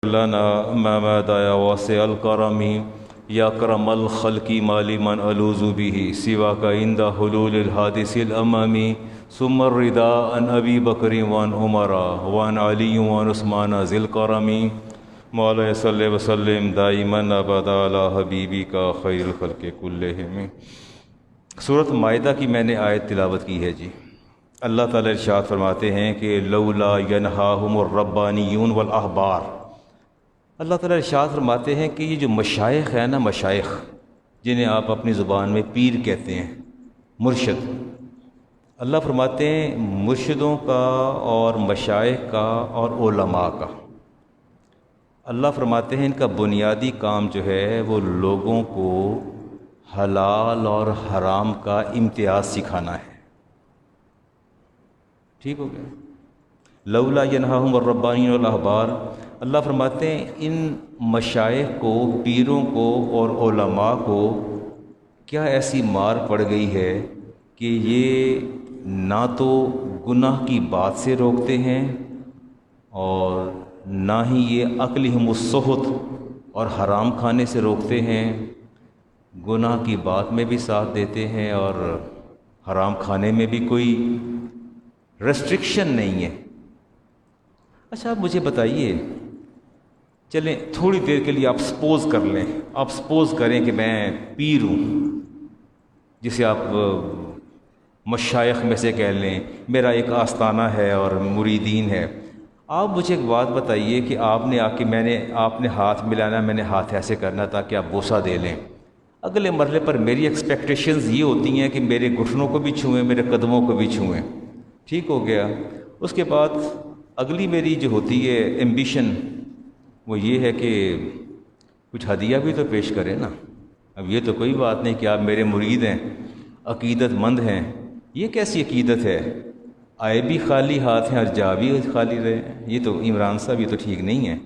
لنا ما دایا واسع الکرم یا کرم الخلق مالی من الوذ به سواک عند حلول الحادث الامم ثم الرضا عن ابی بکر وعن عمر وعن علی وعن عثمان ذی الکرم مولا صلی وسلم دائما ابدا علی حبیبک خیر الخلق کلہم۔ سورۃ مائدہ کی میں نے آیت تلاوت کی ہے جی۔ اللہ تعالیٰ ارشاد فرماتے ہیں کہ لولا ینہاہم الربانیون والاحبار، اللہ تعالیٰ ارشاد فرماتے ہیں کہ یہ جو مشائخ ہیں نا، مشائخ جنہیں آپ اپنی زبان میں پیر کہتے ہیں، مرشد، اللہ فرماتے ہیں مرشدوں کا اور مشائخ کا اور علماء کا، اللہ فرماتے ہیں ان کا بنیادی کام جو ہے وہ لوگوں کو حلال اور حرام کا امتیاز سکھانا ہے۔ ٹھیک ہو گیا؟ لولا ینہاہم الربانیون والاحبار، اللہ فرماتے ہیں ان مشائخ کو، پیروں کو اور علماء کو کیا ایسی مار پڑ گئی ہے کہ یہ نہ تو گناہ کی بات سے روکتے ہیں اور نہ ہی یہ اکلہم السحت اور حرام کھانے سے روکتے ہیں، گناہ کی بات میں بھی ساتھ دیتے ہیں اور حرام کھانے میں بھی کوئی ریسٹرکشن نہیں ہے۔ اچھا آپ مجھے بتائیے، چلیں تھوڑی دیر کے لیے آپ سپوز کر لیں، آپ سپوز کریں کہ میں پیر ہوں، جسے آپ مشائخ میں سے کہہ لیں، میرا ایک آستانہ ہے اور مریدین ہے۔ آپ مجھے ایک بات بتائیے کہ آپ نے آ کے آپ نے ہاتھ ملانا، میں نے ہاتھ ایسے کرنا تاکہ آپ بوسہ دے لیں۔ اگلے مرحلے پر میری ایکسپیکٹیشنز یہ ہوتی ہیں کہ میرے گھٹنوں کو بھی چھوئیں، میرے قدموں کو بھی چھوئیں۔ ٹھیک ہو گیا؟ اس کے بعد اگلی میری جو ہوتی ہے ایمبیشن، وہ یہ ہے کہ کچھ ہدیہ بھی تو پیش کرے نا۔ اب یہ تو کوئی بات نہیں کہ آپ میرے مرید ہیں، عقیدت مند ہیں، یہ کیسی عقیدت ہے؟ آئے بھی خالی ہاتھ ہیں اور جا بھی خالی رہے ہیں، یہ تو عمران صاحب یہ تو ٹھیک نہیں ہے۔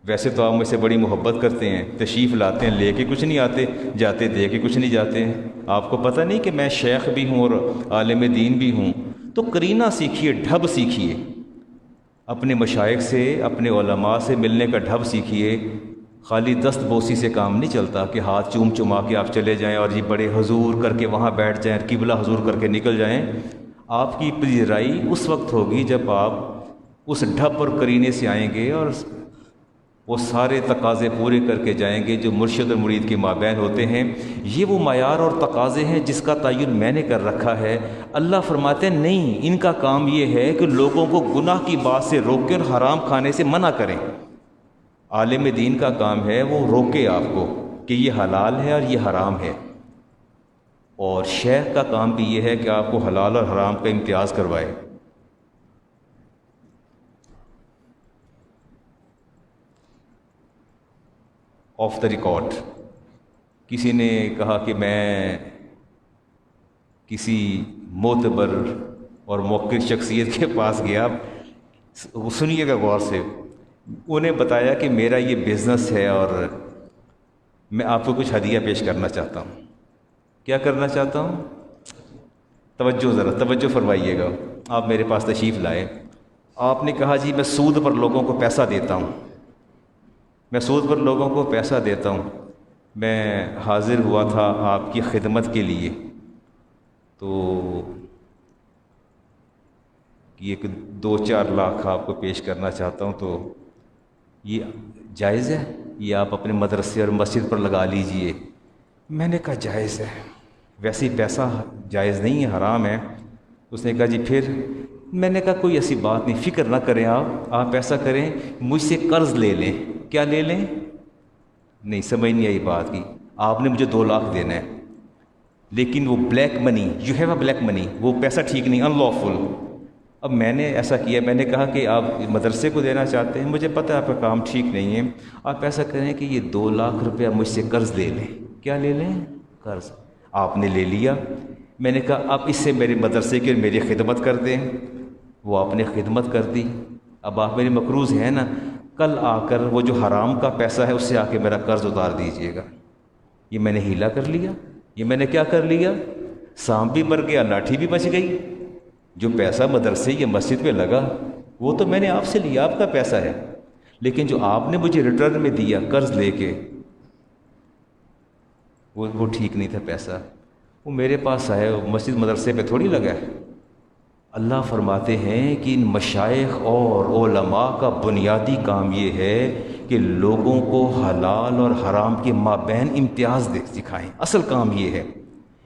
ویسے تو آپ مجھ سے بڑی محبت کرتے ہیں، تشریف لاتے ہیں، لے کے کچھ نہیں آتے، جاتے دے کے کچھ نہیں جاتے ہیں۔ آپ کو پتہ نہیں کہ میں شیخ بھی ہوں اور عالم دین بھی ہوں؟ تو قرینہ سیکھیے، ڈھب سیکھیے، اپنے مشائخ سے، اپنے علماء سے ملنے کا ڈھب سیکھیے۔ خالی دست بوسی سے کام نہیں چلتا کہ ہاتھ چوم چما کے آپ چلے جائیں اور یہ بڑے حضور کر کے وہاں بیٹھ جائیں، قبلہ حضور کر کے نکل جائیں۔ آپ کی پذیرائی اس وقت ہوگی جب آپ اس ڈھب اور قرینے سے آئیں گے اور وہ سارے تقاضے پورے کر کے جائیں گے جو مرشد اور مرید کے مابین ہوتے ہیں۔ یہ وہ معیار اور تقاضے ہیں جس کا تعین میں نے کر رکھا ہے۔ اللہ فرماتے ہیں نہیں، ان کا کام یہ ہے کہ لوگوں کو گناہ کی بات سے روکیں اور حرام کھانے سے منع کریں۔ عالم دین کا کام ہے وہ روکے آپ کو کہ یہ حلال ہے اور یہ حرام ہے، اور شیخ کا کام بھی یہ ہے کہ آپ کو حلال اور حرام کا امتیاز کروائے۔ آف دا ریکارڈ کسی نے کہا کہ میں کسی معتبر اور موقر شخصیت کے پاس گیا، سنیے گا غور سے، انہیں بتایا کہ میرا یہ بزنس ہے اور میں آپ کو کچھ ہدیہ پیش کرنا چاہتا ہوں۔ کیا کرنا چاہتا ہوں؟ توجہ، ذرا توجہ فرمائیے گا۔ آپ میرے پاس تشریف لائے، آپ نے کہا جی میں سود پر لوگوں کو پیسہ دیتا ہوں، میں سود پر لوگوں کو پیسہ دیتا ہوں، میں حاضر ہوا تھا آپ کی خدمت کے لیے، تو یہ 2-4 لاکھ آپ کو پیش کرنا چاہتا ہوں، تو یہ جائز ہے؟ یہ آپ اپنے مدرسے اور مسجد پر لگا لیجئے۔ میں نے کہا جائز ہے، ویسے ہی پیسہ جائز نہیں ہے، حرام ہے۔ اس نے کہا جی پھر؟ میں نے کہا کوئی ایسی بات نہیں، فکر نہ کریں، آپ ایسا کریں مجھ سے قرض لے لیں۔ کیا لے لیں؟ نہیں سمجھ نہیں آئی بات کی۔ آپ نے مجھے 2 لاکھ دینا ہے، لیکن وہ black money, you have a black money, وہ پیسہ ٹھیک نہیں، ان لافل۔ اب میں نے ایسا کیا، میں نے کہا کہ آپ مدرسے کو دینا چاہتے ہیں، مجھے پتہ ہے آپ کا کام ٹھیک نہیں ہے، آپ ایسا کریں کہ یہ 2 لاکھ روپیہ مجھ سے قرض لے لیں۔ کیا لے لیں؟ قرض۔ آپ نے لے لیا۔ میں نے کہا اب اس سے میرے مدرسے کی میری خدمت کر دیں۔ وہ آپ نے خدمت کر دی۔ اب آپ میرے مقروض ہیں نا، کل آ کر وہ جو حرام کا پیسہ ہے اس سے آ کے میرا قرض اتار دیجئے گا۔ یہ میں نے ہیلا کر لیا، یہ میں نے کیا کر لیا؟ سانپ بھی مر گیا، لاٹھی بھی بچ گئی۔ جو پیسہ مدرسے یا مسجد پہ لگا وہ تو میں نے آپ سے لیا، آپ کا پیسہ ہے، لیکن جو آپ نے مجھے ریٹرن میں دیا قرض لے کے وہ ٹھیک نہیں تھا پیسہ، وہ میرے پاس آئے، مسجد مدرسے پہ تھوڑی لگا ہے۔ اللہ فرماتے ہیں کہ ان مشائخ اور علماء کا بنیادی کام یہ ہے کہ لوگوں کو حلال اور حرام کے مابین امتیاز سکھائیں، اصل کام یہ ہے۔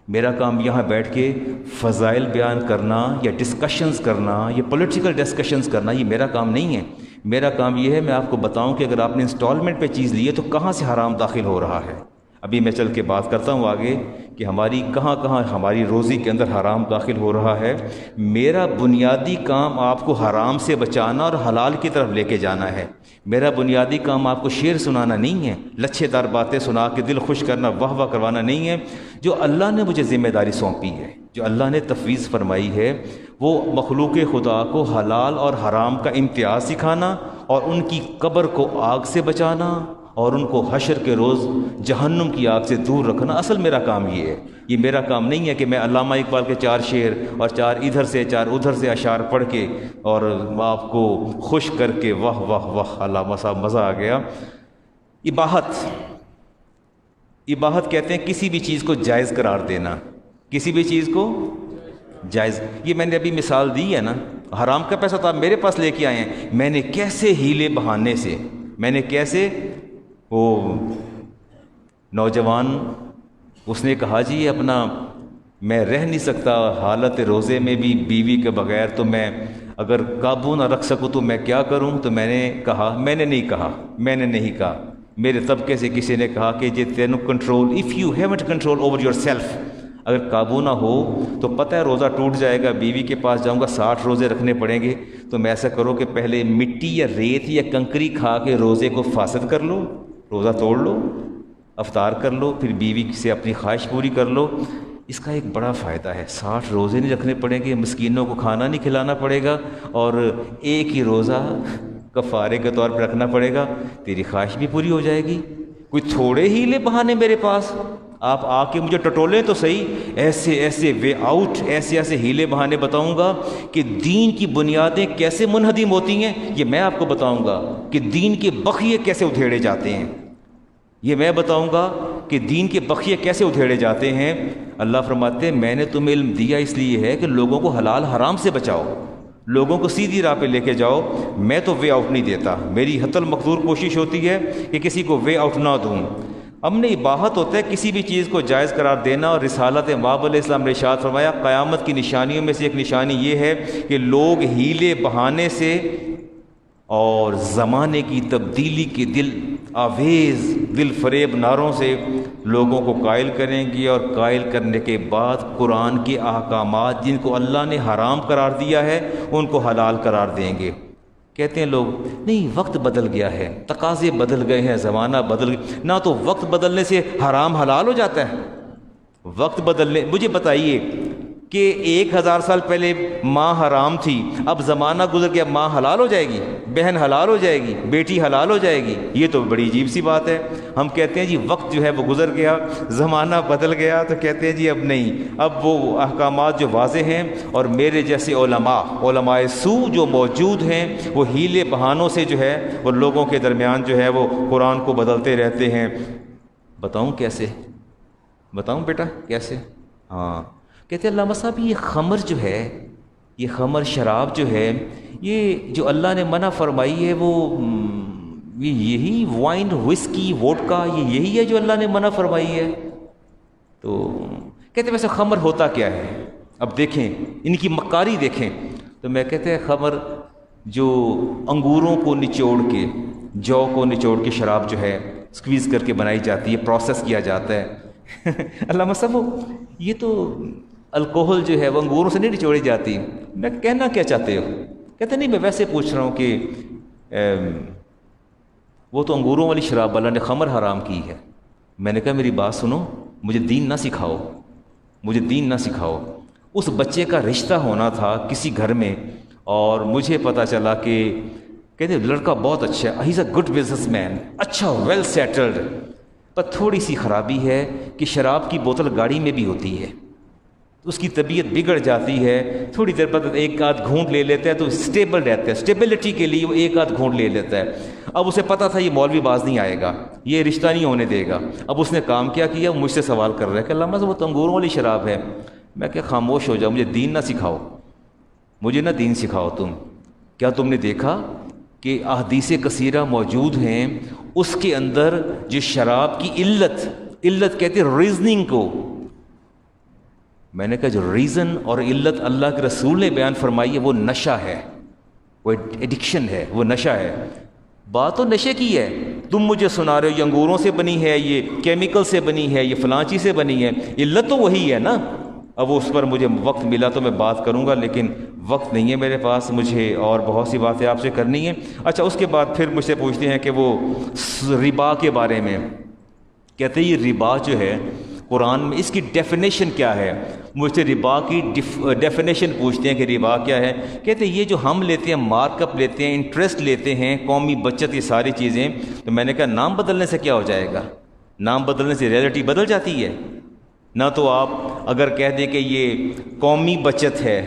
میرا کام یہاں بیٹھ کے فضائل بیان کرنا یا ڈسکشنز کرنا یا پولیٹیکل ڈسکشنز کرنا یہ میرا کام نہیں ہے۔ میرا کام یہ ہے میں آپ کو بتاؤں کہ اگر آپ نے انسٹالمنٹ پہ چیز لی ہے تو کہاں سے حرام داخل ہو رہا ہے۔ ابھی میں چل کے بات کرتا ہوں آگے کہ ہماری کہاں کہاں ہماری روزی کے اندر حرام داخل ہو رہا ہے۔ میرا بنیادی کام آپ کو حرام سے بچانا اور حلال کی طرف لے کے جانا ہے۔ میرا بنیادی کام آپ کو شعر سنانا نہیں ہے، لچھے دار باتیں سنا کے دل خوش کرنا، واہ واہ کروانا نہیں ہے۔ جو اللہ نے مجھے ذمہ داری سونپی ہے، جو اللہ نے تفویض فرمائی ہے، وہ مخلوق خدا کو حلال اور حرام کا امتیاز سکھانا اور ان کی قبر کو آگ سے بچانا اور ان کو حشر کے روز جہنم کی آگ سے دور رکھنا، اصل میرا کام یہ ہے۔ یہ میرا کام نہیں ہے کہ میں علامہ اقبال کے 4 شعر اور 4 ادھر سے 4 ادھر سے اشعار پڑھ کے اور آپ کو خوش کر کے واہ واہ واہ علامہ صاحب مزہ آ گیا۔ اباحت کہتے ہیں کسی بھی چیز کو جائز قرار دینا، کسی بھی چیز کو جائز۔ یہ میں نے ابھی مثال دی ہے نا، حرام کا پیسہ تو آپ میرے پاس لے کے آئے ہیں، میں نے کیسے ہیلے بہانے سے، میں نے کیسے، وہ نوجوان اس نے کہا جی اپنا میں رہ نہیں سکتا حالت روزے میں بھی بیوی کے بغیر، تو میں اگر قابو نہ رکھ سکوں تو میں کیا کروں؟ تو میں نے نہیں کہا میرے طبقے سے کسی نے کہا کہ جی تینوں control, if you haven't control over your self, اگر قابو نہ ہو تو پتہ ہے روزہ ٹوٹ جائے گا، بیوی کے پاس جاؤں گا 60 روزے رکھنے پڑیں گے، تو میں ایسا کرو کہ پہلے مٹی یا ریت یا کنکری کھا کے روزے کو فاسد کر لو، روزہ توڑ لو، افطار کر لو، پھر بیوی سے اپنی خواہش پوری کر لو۔ اس کا ایک بڑا فائدہ ہے، 60 روزے نہیں رکھنے پڑیں گے، مسکینوں کو کھانا نہیں کھلانا پڑے گا، اور ایک ہی روزہ کفارے کے طور پہ رکھنا پڑے گا، تیری خواہش بھی پوری ہو جائے گی۔ کوئی تھوڑے ہیلے بہانے میرے پاس آپ آ کے مجھے ٹٹولیں تو صحیح، ایسے وے آؤٹ، ایسے ہیلے بہانے بتاؤں گا کہ دین کی بنیادیں کیسے منہدم ہوتی ہیں، یہ میں آپ کو بتاؤں گا کہ دین کے بخیے کیسے ادھیڑے جاتے ہیں، یہ میں بتاؤں گا کہ دین کے بخیے کیسے ادھیڑے جاتے ہیں۔ اللہ فرماتے ہیں میں نے تمہیں علم دیا اس لیے ہے کہ لوگوں کو حلال حرام سے بچاؤ، لوگوں کو سیدھی راہ پہ لے کے جاؤ۔ میں تو وے آؤٹ نہیں دیتا، میری حتی المقدور کوشش ہوتی ہے کہ کسی کو وے آؤٹ نہ دوں۔ امن اباحت ہوتا ہے کسی بھی چیز کو جائز قرار دینا، اور رسالت مآب علیہ السلام نے ارشاد فرمایا قیامت کی نشانیوں میں سے ایک نشانی یہ ہے کہ لوگ ہیلے بہانے سے اور زمانے کی تبدیلی کے دل آویز دل فریب نعروں سے لوگوں کو قائل کریں گے، اور قائل کرنے کے بعد قرآن کے احکامات جن کو اللہ نے حرام قرار دیا ہے ان کو حلال قرار دیں گے۔ کہتے ہیں لوگ نہیں وقت بدل گیا ہے، تقاضے بدل گئے ہیں، زمانہ بدل گیا، نہ تو وقت بدلنے سے حرام حلال ہو جاتا ہے۔ وقت بدلنے، مجھے بتائیے کہ 1000 سال پہلے ماں حرام تھی، اب زمانہ گزر گیا، ماں حلال ہو جائے گی، بہن حلال ہو جائے گی، بیٹی حلال ہو جائے گی؟ یہ تو بڑی عجیب سی بات ہے۔ ہم کہتے ہیں جی وقت جو ہے وہ گزر گیا، زمانہ بدل گیا، تو کہتے ہیں جی اب نہیں، اب وہ احکامات جو واضح ہیں، اور میرے جیسے علماء سو جو موجود ہیں وہ ہیلے بہانوں سے جو ہے وہ لوگوں کے درمیان جو ہے وہ قرآن کو بدلتے رہتے ہیں۔ بتاؤں کیسے؟ بتاؤں بیٹا کیسے؟ ہاں، کہتے ہیں علامہ صاحب یہ خمر جو ہے، یہ خمر شراب جو ہے، یہ جو اللہ نے منع فرمائی ہے وہ یہی وائن وسکی ووڈکا یہی ہے جو اللہ نے منع فرمائی ہے؟ تو کہتے ہیں ویسے خمر ہوتا کیا ہے؟ اب دیکھیں ان کی مکاری دیکھیں۔ تو میں کہتے ہیں خمر جو انگوروں کو نچوڑ کے، جو کو نچوڑ کے شراب جو ہے سکویز کر کے بنائی جاتی ہے، پروسیس کیا جاتا ہے۔ علامہ صاحب یہ تو الکوہل جو ہے وہ انگوروں سے نہیں نچوڑی جاتی۔ میں کہنا کیا چاہتے ہو؟ کہتے نہیں میں ویسے پوچھ رہا ہوں کہ وہ تو انگوروں والی شراب اللہ نے خمر حرام کی ہے۔ میں نے کہا میری بات سنو، مجھے دین نہ سکھاؤ، مجھے دین نہ سکھاؤ۔ اس بچے کا رشتہ ہونا تھا کسی گھر میں، اور مجھے پتہ چلا کہ کہتے لڑکا بہت اچھا ہے، ہی از اے گڈ بزنس مین، اچھا ویل سیٹلڈ، پر تھوڑی سی خرابی ہے کہ شراب کی بوتل گاڑی میں بھی ہوتی ہے، اس کی طبیعت بگڑ جاتی ہے، تھوڑی دیر بعد ایک آدھ گھونٹ لے لیتا ہے تو اسٹیبل رہتا ہے، اسٹیبلٹی کے لیے وہ ایک آدھ گھونٹ لے لیتا ہے۔ اب اسے پتہ تھا یہ مولوی باز نہیں آئے گا، یہ رشتہ نہیں ہونے دے گا۔ اب اس نے کام کیا کیا، مجھ سے سوال کر رہا ہے کہ علامہ صاحب وہ تو انگوروں والی شراب ہے۔ میں کہ خاموش ہو جاؤ، مجھے دین نہ سکھاؤ، مجھے نہ دین سکھاؤ تم۔ کیا تم نے دیکھا کہ احادیث کثیرہ موجود ہیں، اس کے اندر جو شراب کی علت کہتے ہیں ریزننگ کو، میں نے کہا جو ریزن اور علت اللہ کے رسول نے بیان فرمائی ہے وہ نشہ ہے، وہ ایڈکشن ہے، وہ نشہ ہے۔ بات تو نشے کی ہے، تم مجھے سنا رہے ہو یہ انگوروں سے بنی ہے، یہ کیمیکل سے بنی ہے، یہ فلاں چیز سے بنی ہے، علت تو وہی ہے نا۔ اب اس پر مجھے وقت ملا تو میں بات کروں گا، لیکن وقت نہیں ہے میرے پاس، مجھے اور بہت سی باتیں آپ سے کرنی ہیں۔ اچھا، اس کے بعد پھر مجھ سے پوچھتے ہیں کہ وہ ربا کے بارے میں، کہتے ہیں یہ ربا جو ہے قرآن میں اس کی ڈیفینیشن کیا ہے؟ مجھ سے ربا کی ڈیفینیشن پوچھتے ہیں کہ ربا کیا ہے؟ کہتے ہیں یہ جو ہم لیتے ہیں، مارک اپ لیتے ہیں، انٹرسٹ لیتے ہیں، قومی بچت، یہ ساری چیزیں۔ تو میں نے کہا نام بدلنے سے کیا ہو جائے گا؟ نام بدلنے سے ریئلٹی بدل جاتی ہے نہ۔ تو آپ اگر کہہ دیں کہ یہ قومی بچت ہے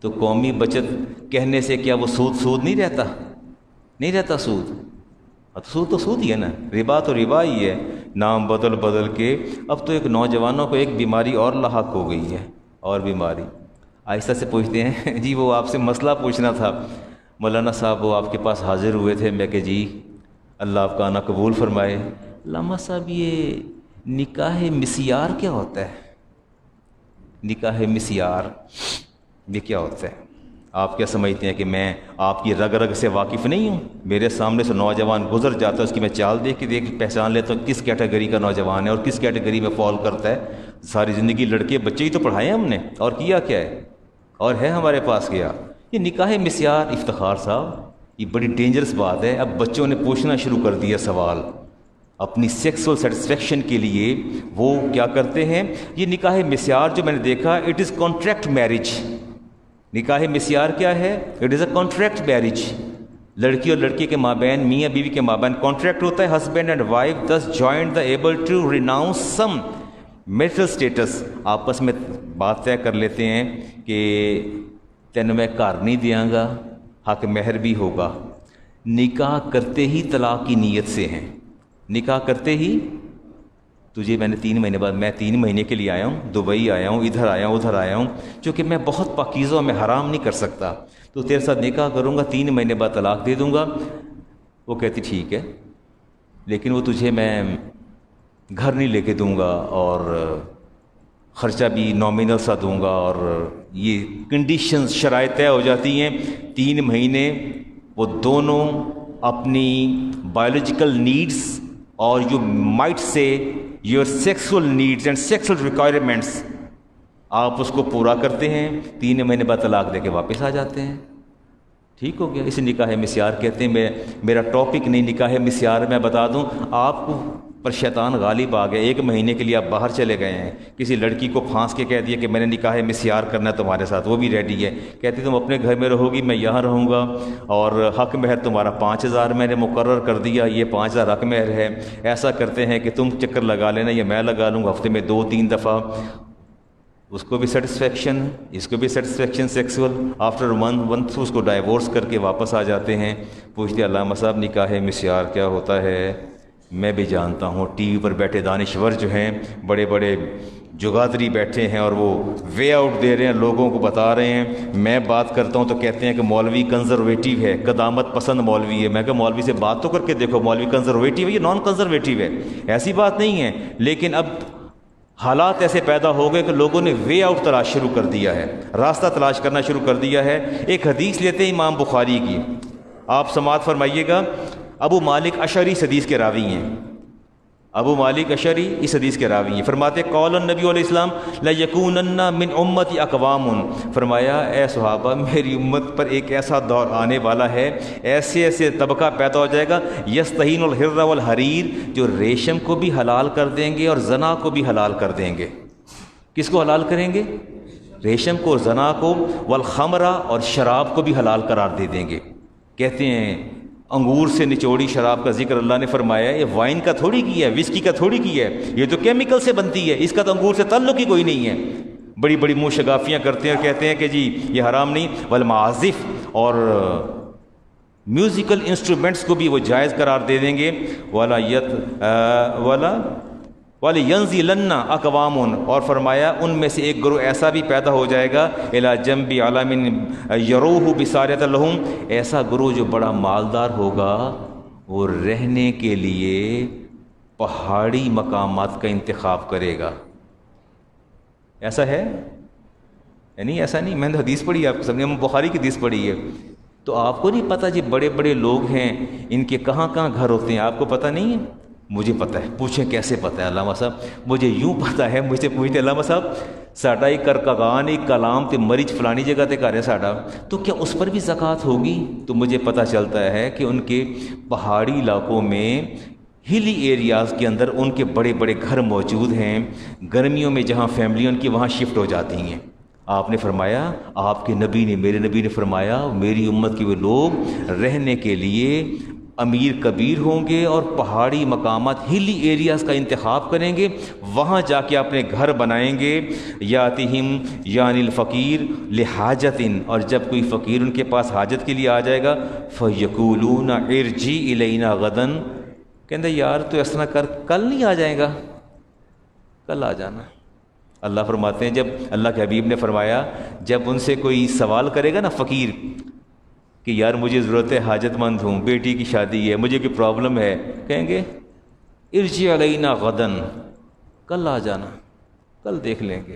تو قومی بچت کہنے سے کیا وہ سود نہیں رہتا؟ نہیں رہتا سود، سود تو سود ہی ہے نا، ربا تو ربا ہی ہے۔ نام بدل کے اب تو ایک نوجوانوں کو ایک بیماری اور لاحق ہو گئی ہے، اور بیماری۔ آہستہ سے پوچھتے ہیں جی وہ آپ سے مسئلہ پوچھنا تھا مولانا صاحب، وہ آپ کے پاس حاضر ہوئے تھے۔ میں کہ جی اللہ آپ کا آنا قبول فرمائے۔ علامہ صاحب یہ نکاح مسیار کیا ہوتا ہے؟ نکاح مسیار یہ کیا ہوتا ہے؟ آپ کیا سمجھتے ہیں کہ میں آپ کی رگ رگ سے واقف نہیں ہوں؟ میرے سامنے سے نوجوان گزر جاتا ہے، اس کی میں چال دیکھ کے پہچان لیتا ہوں کس کیٹیگری کا نوجوان ہے اور کس کیٹیگری میں فال کرتا ہے۔ ساری زندگی لڑکے بچے ہی تو پڑھائے ہم نے، اور کیا کیا ہے، اور ہے ہمارے پاس کیا؟ یہ نکاح مسیار افتخار صاحب یہ بڑی ڈینجرس بات ہے۔ اب بچوں نے پوچھنا شروع کر دیا سوال اپنی سیکسول سیٹسفیکشن کے لیے، وہ کیا کرتے ہیں؟ یہ نکاح مسیار جو میں نے دیکھا، اٹ از کانٹریکٹ میرج۔ نکاح مسیار کیا ہے؟ It is a contract marriage. لڑکی اور لڑکی کے مابین، میاں بیوی کے مابین کانٹریکٹ ہوتا ہے، husband and wife this joint the able to renounce some marital status. آپس میں بات طے کر لیتے ہیں کہ تینوں میں گھر نہیں دیاں گا، حق مہر بھی ہوگا۔ نکاح کرتے ہی طلاق کی نیت سے ہیں، نکاح کرتے ہی تجھے میں نے 3 مہینے بعد، میں 3 مہینے کے لیے آیا ہوں، دبئی آیا ہوں، ادھر آیا ہوں، ادھر آیا ہوں، چونکہ میں بہت پاکیزہ میں حرام نہیں کر سکتا، تو تیرے ساتھ نکاح کروں گا، 3 مہینے بعد طلاق دے دوں گا۔ وہ کہتی ٹھیک ہے، لیکن وہ تجھے میں گھر نہیں لے کے دوں گا اور خرچہ بھی نامینل سا دوں گا، اور یہ کنڈیشنز شرائط طے ہو جاتی ہیں۔ 3 مہینے وہ دونوں اپنی بایولوجیکل نیڈس اور you might say your sexual needs and sexual requirements, آپ اس کو پورا کرتے ہیں، 3 مہینے بعد طلاق دے کے واپس آ جاتے ہیں۔ ٹھیک ہو گیا، اسے نکاح مسیار کہتے ہیں۔ میرا ٹاپک نہیں نکاح مسیار، میں بتا دوں آپ کو، پر شیطان غالب آ گیا۔ 1 مہینے کے لیے آپ باہر چلے گئے ہیں، کسی لڑکی کو پھانس کے کہہ دیا کہ میں نے نکاح مسیار کرنا ہے تمہارے ساتھ، وہ بھی ریڈی ہے، کہتی تم اپنے گھر میں رہو گی، میں یہاں رہوں گا، اور حق مہر تمہارا 5000 میں نے مقرر کر دیا، یہ 5000 حق مہر ہے۔ ایسا کرتے ہیں کہ تم چکر لگا لینا یا میں لگا لوں گا ہفتے میں 2-3 دفعہ، اس کو بھی سیٹسفیکشن، اس کو بھی سیٹسفیکشن سیکسول۔ آفٹر 1 month اس کو ڈائیورس کر کے واپس آ جاتے ہیں۔ پوچھتے علامہ صاحب نکاح مسیار کیا ہوتا ہے؟ میں بھی جانتا ہوں، ٹی وی پر بیٹھے دانشور جو ہیں، بڑے بڑے جگادری بیٹھے ہیں اور وہ وے آؤٹ دے رہے ہیں، لوگوں کو بتا رہے ہیں۔ میں بات کرتا ہوں تو کہتے ہیں کہ مولوی کنزرویٹو ہے، قدامت پسند مولوی ہے۔ میں کہا مولوی سے بات تو کر کے دیکھو، مولوی کنزرویٹو ہے یا نان کنزرویٹو ہے؟ ایسی بات نہیں ہے، لیکن اب حالات ایسے پیدا ہو گئے کہ لوگوں نے وے آؤٹ تلاش شروع کر دیا ہے، راستہ تلاش کرنا شروع کر دیا ہے۔ ایک حدیث لیتے ہیں امام بخاری کی، آپ سماعت فرمائیے گا۔ ابو مالک اشعری اس حدیث کے راوی ہیں، ابو مالک اشعری اس حدیث کے راوی ہیں۔ فرماتے قول النبی علیہ السلام لیکونن من امتی اقوام، فرمایا اے صحابہ میری امت پر ایک ایسا دور آنے والا ہے، ایسے طبقہ پیدا ہو جائے گا، یستحین الحر والحریر، جو ریشم کو بھی حلال کر دیں گے اور زنا کو بھی حلال کر دیں گے۔ کس کو حلال کریں گے؟ ریشم کو، زنا کو، والخمرہ، اور شراب کو بھی حلال قرار دے دیں گے۔ کہتے ہیں انگور سے نچوڑی شراب کا ذکر اللہ نے فرمایا ہے، یہ وائن کا تھوڑی کیا ہے، وسکی کا تھوڑی کیا ہے، یہ تو کیمیکل سے بنتی ہے، اس کا تو انگور سے تعلق ہی کوئی نہیں ہے۔ بڑی بڑی منہ شگافیاں کرتے ہیں اور کہتے ہیں کہ جی یہ حرام نہیں، والمعازف، اور میوزیکل انسٹرومنٹس کو بھی وہ جائز قرار دے دیں گے، وَلَيَنزِلَنَّ أَقْوَامٌ، اور فرمایا ان میں سے ایک گروہ ایسا بھی پیدا ہو جائے گا، إِلَى جَنْبِ عَلَمٍ يَرَوْهُ بِصَارِيَةً لَهُمْ، ایسا گروہ جو بڑا مالدار ہوگا، وہ رہنے کے لیے پہاڑی مقامات کا انتخاب کرے گا۔ ایسا ہے؟ یعنی ایسا نہیں، میں نے حدیث پڑھی ہے، آپ کو سمجھے، بخاری کی حدیث پڑھی ہے، تو آپ کو نہیں پتہ جی بڑے بڑے لوگ ہیں ان کے کہاں کہاں گھر ہوتے ہیں، آپ کو پتہ نہیں ہے؟ مجھے پتہ ہے، پوچھیں کیسے پتہ ہے علامہ صاحب؟ مجھے یوں پتہ ہے، مجھ سے پوچھتے علامہ صاحب ساڈا ایک کرکگان ایک کلام تے مرچ فلانی جگہ تے گھر ہے ساڈا، تو کیا اس پر بھی زکوٰۃ ہوگی؟ تو مجھے پتہ چلتا ہے کہ ان کے پہاڑی علاقوں میں، ہلی ایریاز کے اندر ان کے بڑے بڑے گھر موجود ہیں، گرمیوں میں جہاں فیملی ان کی وہاں شفٹ ہو جاتی ہیں۔ آپ نے فرمایا، آپ کے نبی نے، میرے نبی نے فرمایا، میری امت کے وہ لوگ رہنے کے لیے امیر کبیر ہوں گے اور پہاڑی مقامات ہلی ایریاز کا انتخاب کریں گے، وہاں جا کے اپنے گھر بنائیں گے۔ یاتہم یعنی الفقیر لحاجتن، اور جب کوئی فقیر ان کے پاس حاجت کے لیے آ جائے گا، فیقولون ارجی الینا غدن، کہندے یار تو اس طرح کر، کل نہیں آ جائے گا، کل آ جانا۔ اللہ فرماتے ہیں، جب اللہ کے حبیب نے فرمایا جب ان سے کوئی سوال کرے گا نا فقیر کہ یار مجھے ضرورت ہے، حاجت مند ہوں، بیٹی کی شادی ہے، مجھے کوئی پرابلم ہے، کہیں گے ارجع علینا غدن، کل آ جانا، کل دیکھ لیں گے۔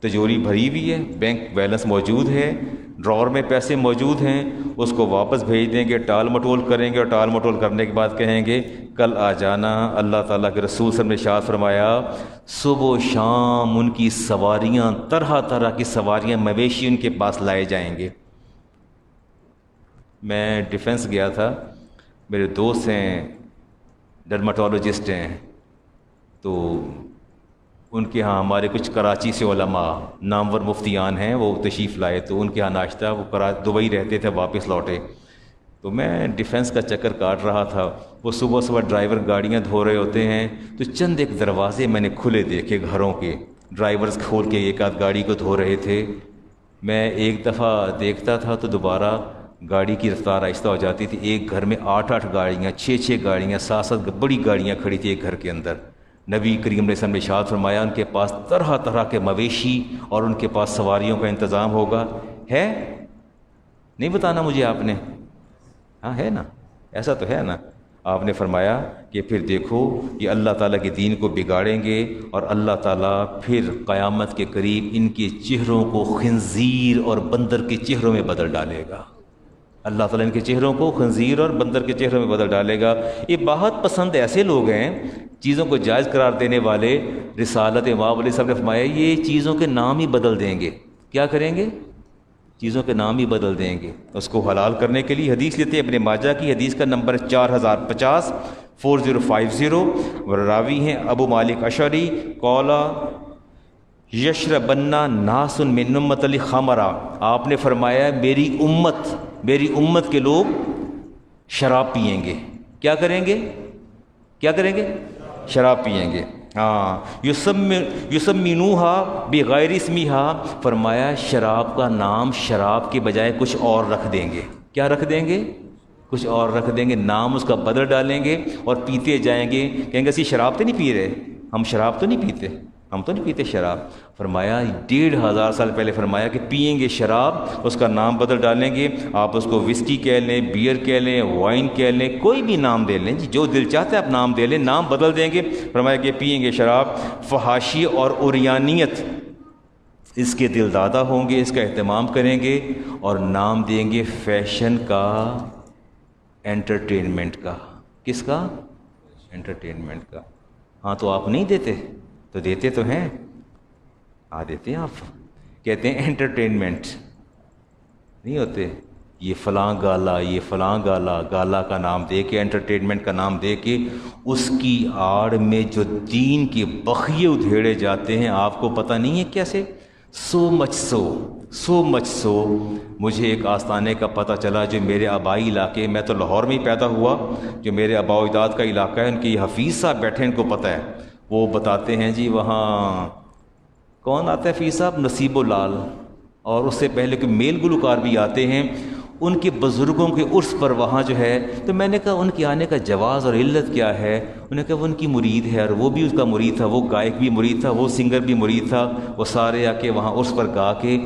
تجوری بھری ہوئی ہے، بینک بیلنس موجود ہے، ڈراور میں پیسے موجود ہیں، اس کو واپس بھیج دیں گے، ٹال مٹول کریں گے، اور ٹال مٹول کرنے کے بعد کہیں گے کل آ جانا۔ اللہ تعالیٰ کے رسول صلی اللہ علیہ وسلم نے ارشاد فرمایا، صبح و شام ان کی سواریاں، طرح طرح کی سواریاں، مویشی ان کے پاس لائے جائیں گے۔ میں ڈیفنس گیا تھا، میرے دوست ہیں ڈرماٹولوجسٹ ہیں، تو ان کے ہاں ہمارے کچھ کراچی سے علماء نامور مفتیان ہیں، وہ تشریف لائے، تو ان کے ہاں ناشتہ، وہ دبئی رہتے تھے، واپس لوٹے، تو میں ڈیفنس کا چکر کاٹ رہا تھا، وہ صبح صبح ڈرائیور گاڑیاں دھو رہے ہوتے ہیں، تو چند ایک دروازے میں نے کھلے دیکھے گھروں کے، ڈرائیورز کھول کے ایک آدھ گاڑی کو دھو رہے تھے۔ میں ایک دفعہ دیکھتا تھا تو دوبارہ گاڑی کی رفتار آہستہ ہو جاتی تھی، ایک گھر میں 8 گاڑیاں، 6 گاڑیاں، 7 بڑی گاڑیاں کھڑی تھی ایک گھر کے اندر۔ نبی کریم علیہ السلام نے ارشاد فرمایا ان کے پاس طرح طرح کے مویشی اور ان کے پاس سواریوں کا انتظام ہوگا۔ ہے؟ نہیں بتانا مجھے آپ نے؟ ہاں ہے نا، ایسا تو ہے نا۔ آپ نے فرمایا کہ پھر دیکھو یہ اللہ تعالیٰ کے دین کو بگاڑیں گے، اور اللہ تعالیٰ پھر قیامت کے قریب ان کے چہروں کو خنزیر اور بندر کے چہروں میں بدل ڈالے گا۔ اللہ تعالیٰ ان کے چہروں کو خنزیر اور بندر کے چہروں میں بدل ڈالے گا۔ یہ باہت پسند ایسے لوگ ہیں، چیزوں کو جائز قرار دینے والے۔ رسالت امام علیہ صاحب نے فرمایا یہ چیزوں کے نام ہی بدل دیں گے۔ کیا کریں گے؟ چیزوں کے نام ہی بدل دیں گے اس کو حلال کرنے کے لیے۔ حدیث لیتے ہیں ابن ماجہ کی، حدیث کا نمبر 4050 4050، راوی ہیں ابو مالک اشعری، قولا یشربن ناس من امت الخمرا، آپ نے فرمایا میری امت کے لوگ شراب پئیں گے۔ کیا کریں گے؟ کیا کریں گے؟ شراب پئیں گے۔ ہاں، یسمینوہا بغیر اسمیہا، فرمایا شراب کا نام شراب کے بجائے کچھ اور رکھ دیں گے۔ کیا رکھ دیں گے؟ کچھ اور رکھ دیں گے، نام اس کا بدل ڈالیں گے اور پیتے جائیں گے، کہیں گے اسی شراب تو نہیں پی رہے، ہم شراب تو نہیں پیتے، ہم تو نہیں پیتے شراب۔ فرمایا 1500 سال پہلے فرمایا کہ پئیں گے شراب، اس کا نام بدل ڈالیں گے، آپ اس کو وسکی کہہ لیں، بیئر کہہ لیں، وائن کہہ لیں، کوئی بھی نام دے لیں، جو دل چاہتا ہے آپ نام دے لیں، نام بدل دیں گے۔ فرمایا کہ پئیں گے شراب، فحاشی اور عریانیت اس کے دل دادا ہوں گے، اس کا اہتمام کریں گے، اور نام دیں گے فیشن کا، انٹرٹینمنٹ کا۔ کس کا؟ انٹرٹینمنٹ کا۔ ہاں تو آپ نہیں دیتے؟ تو دیتے تو ہیں، دیتے ہیں آپ، کہتے ہیں انٹرٹینمنٹ، نہیں ہوتے یہ فلاں گالا، یہ فلاں گالا، گالا کا نام دے کے، انٹرٹینمنٹ کا نام دے کے، اس کی آڑ میں جو دین کے بخیے ادھیڑے جاتے ہیں، آپ کو پتہ نہیں ہے کیسے؟ سو مچ سو مجھے ایک آستانے کا پتہ چلا جو میرے آبائی علاقے، میں تو لاہور میں ہی پیدا ہوا، جو میرے آبا و اجداد کا علاقہ ہے، ان کے حفیظ صاحب بیٹھے، ان کو پتہ ہے، وہ بتاتے ہیں جی وہاں کون آتا ہے فی صاحب؟ نصیب و لال، اور اس سے پہلے کہ میل گلوکار بھی آتے ہیں، ان کے بزرگوں کے عرس پر وہاں جو ہے، تو میں نے کہا ان کے آنے کا جواز اور علت کیا ہے؟ انہوں نے کہا وہ ان کی مرید ہے، اور وہ بھی اس کا مرید تھا، وہ گائک بھی مرید تھا، وہ سنگر بھی مرید تھا، وہ سارے آ کے وہاں عرس پر گا کے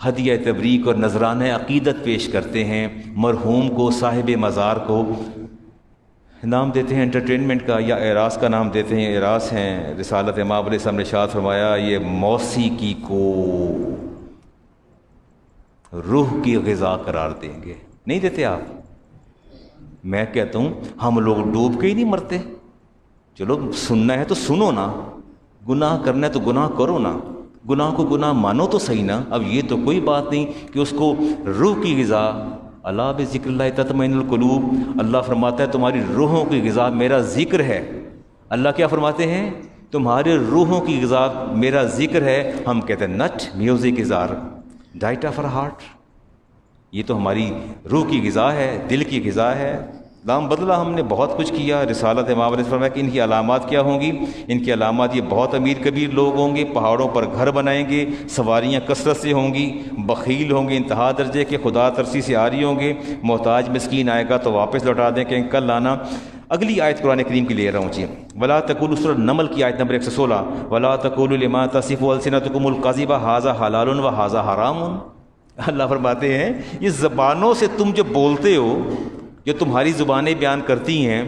ہدیہ تبریک اور نذرانہ عقیدت پیش کرتے ہیں مرحوم کو، صاحب مزار کو۔ نام دیتے ہیں انٹرٹینمنٹ کا، یا اعراض کا نام دیتے ہیں، اعراض ہیں۔ رسالت امام علیہ السلام نے ارشاد فرمایا یہ موسیقی کو روح کی غذا قرار دیں گے، نہیں دیتے آپ؟ میں کہتا ہوں ہم لوگ ڈوب کے ہی نہیں مرتے، چلو سننا ہے تو سنو نا، گناہ کرنا ہے تو گناہ کرو نا، گناہ کو گناہ مانو تو صحیح نا۔ اب یہ تو کوئی بات نہیں کہ اس کو روح کی غذا، اللہ بذکر اللہ تطمئن القلوب، اللہ فرماتا ہے تمہاری روحوں کی غذا میرا ذکر ہے۔ اللہ کیا فرماتے ہیں؟ تمہارے روحوں کی غذا میرا ذکر ہے۔ ہم کہتے ہیں نٹ music is our diet of our heart, یہ تو ہماری روح کی غذا ہے، دل کی غذا ہے۔ نام بدلا، ہم نے بہت کچھ کیا۔ رسالت امام علیہ السلام کہ ان کی علامات کیا ہوں گی؟ ان کی علامات یہ بہت امیر کبیر لوگ ہوں گے، پہاڑوں پر گھر بنائیں گے، سواریاں کثرت سے ہوں گی، بخیل ہوں گے انتہا درجے کے، خدا ترسی سے آری ہوں گے، محتاج مسکین آئے گا تو واپس لوٹا دیں کہ کل لانا۔ اگلی آیت قرآن کریم کی لے رہا ہوں جی، ولا تقولوا، سورۃ نمل کی آیت نمبر 116، ولا تقولوا لما تصف السنتکم الکذب ھذا حلال وھذا حرام۔ اللہ فرماتے ہیں یہ زبانوں سے تم جو بولتے ہو، جو تمہاری زبانیں بیان کرتی ہیں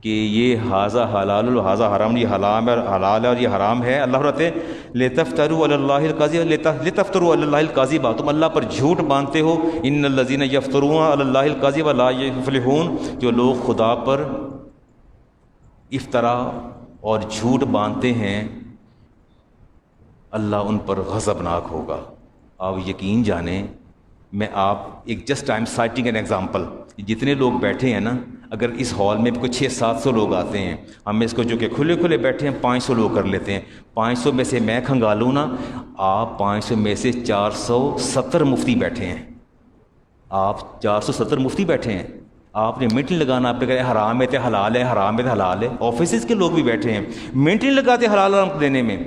کہ یہ ھذا حلال و ھذا حرام، یہ حلال ہے اور یہ حرام ہے، اللہ فرماتے ہیں لتفتروا علی اللہ الکذب، لتفتروا علی اللہ الکذب، تم اللہ پر جھوٹ باندھتے ہو۔ ان الذین یفترون علی اللہ الکذب لا یفلحون، جو لوگ خدا پر افطرا اور جھوٹ باندھتے ہیں اللہ ان پر غضبناک ہوگا۔ آپ یقین جانیں، میں آپ ایک just I am sighting an example, جتنے لوگ بیٹھے ہیں نا، اگر اس ہال میں کوئی 600-700 لوگ آتے ہیں، ہم اس کو جو کہ کھلے کھلے بیٹھے ہیں 500 لوگ کر لیتے ہیں، 500 میں سے میں کھنگالوں نا، آپ 500 میں سے 470 مفتی بیٹھے ہیں، آپ 470 مفتی بیٹھے ہیں، آپ نے منٹ نہیں لگانا، آپ نے کہا حرام ہے تو حلال ہے، حرام ہے تو حلال ہے۔ آفیسز کے لوگ بھی بیٹھے ہیں، منٹ نہیں لگاتے حلال حرام دینے میں۔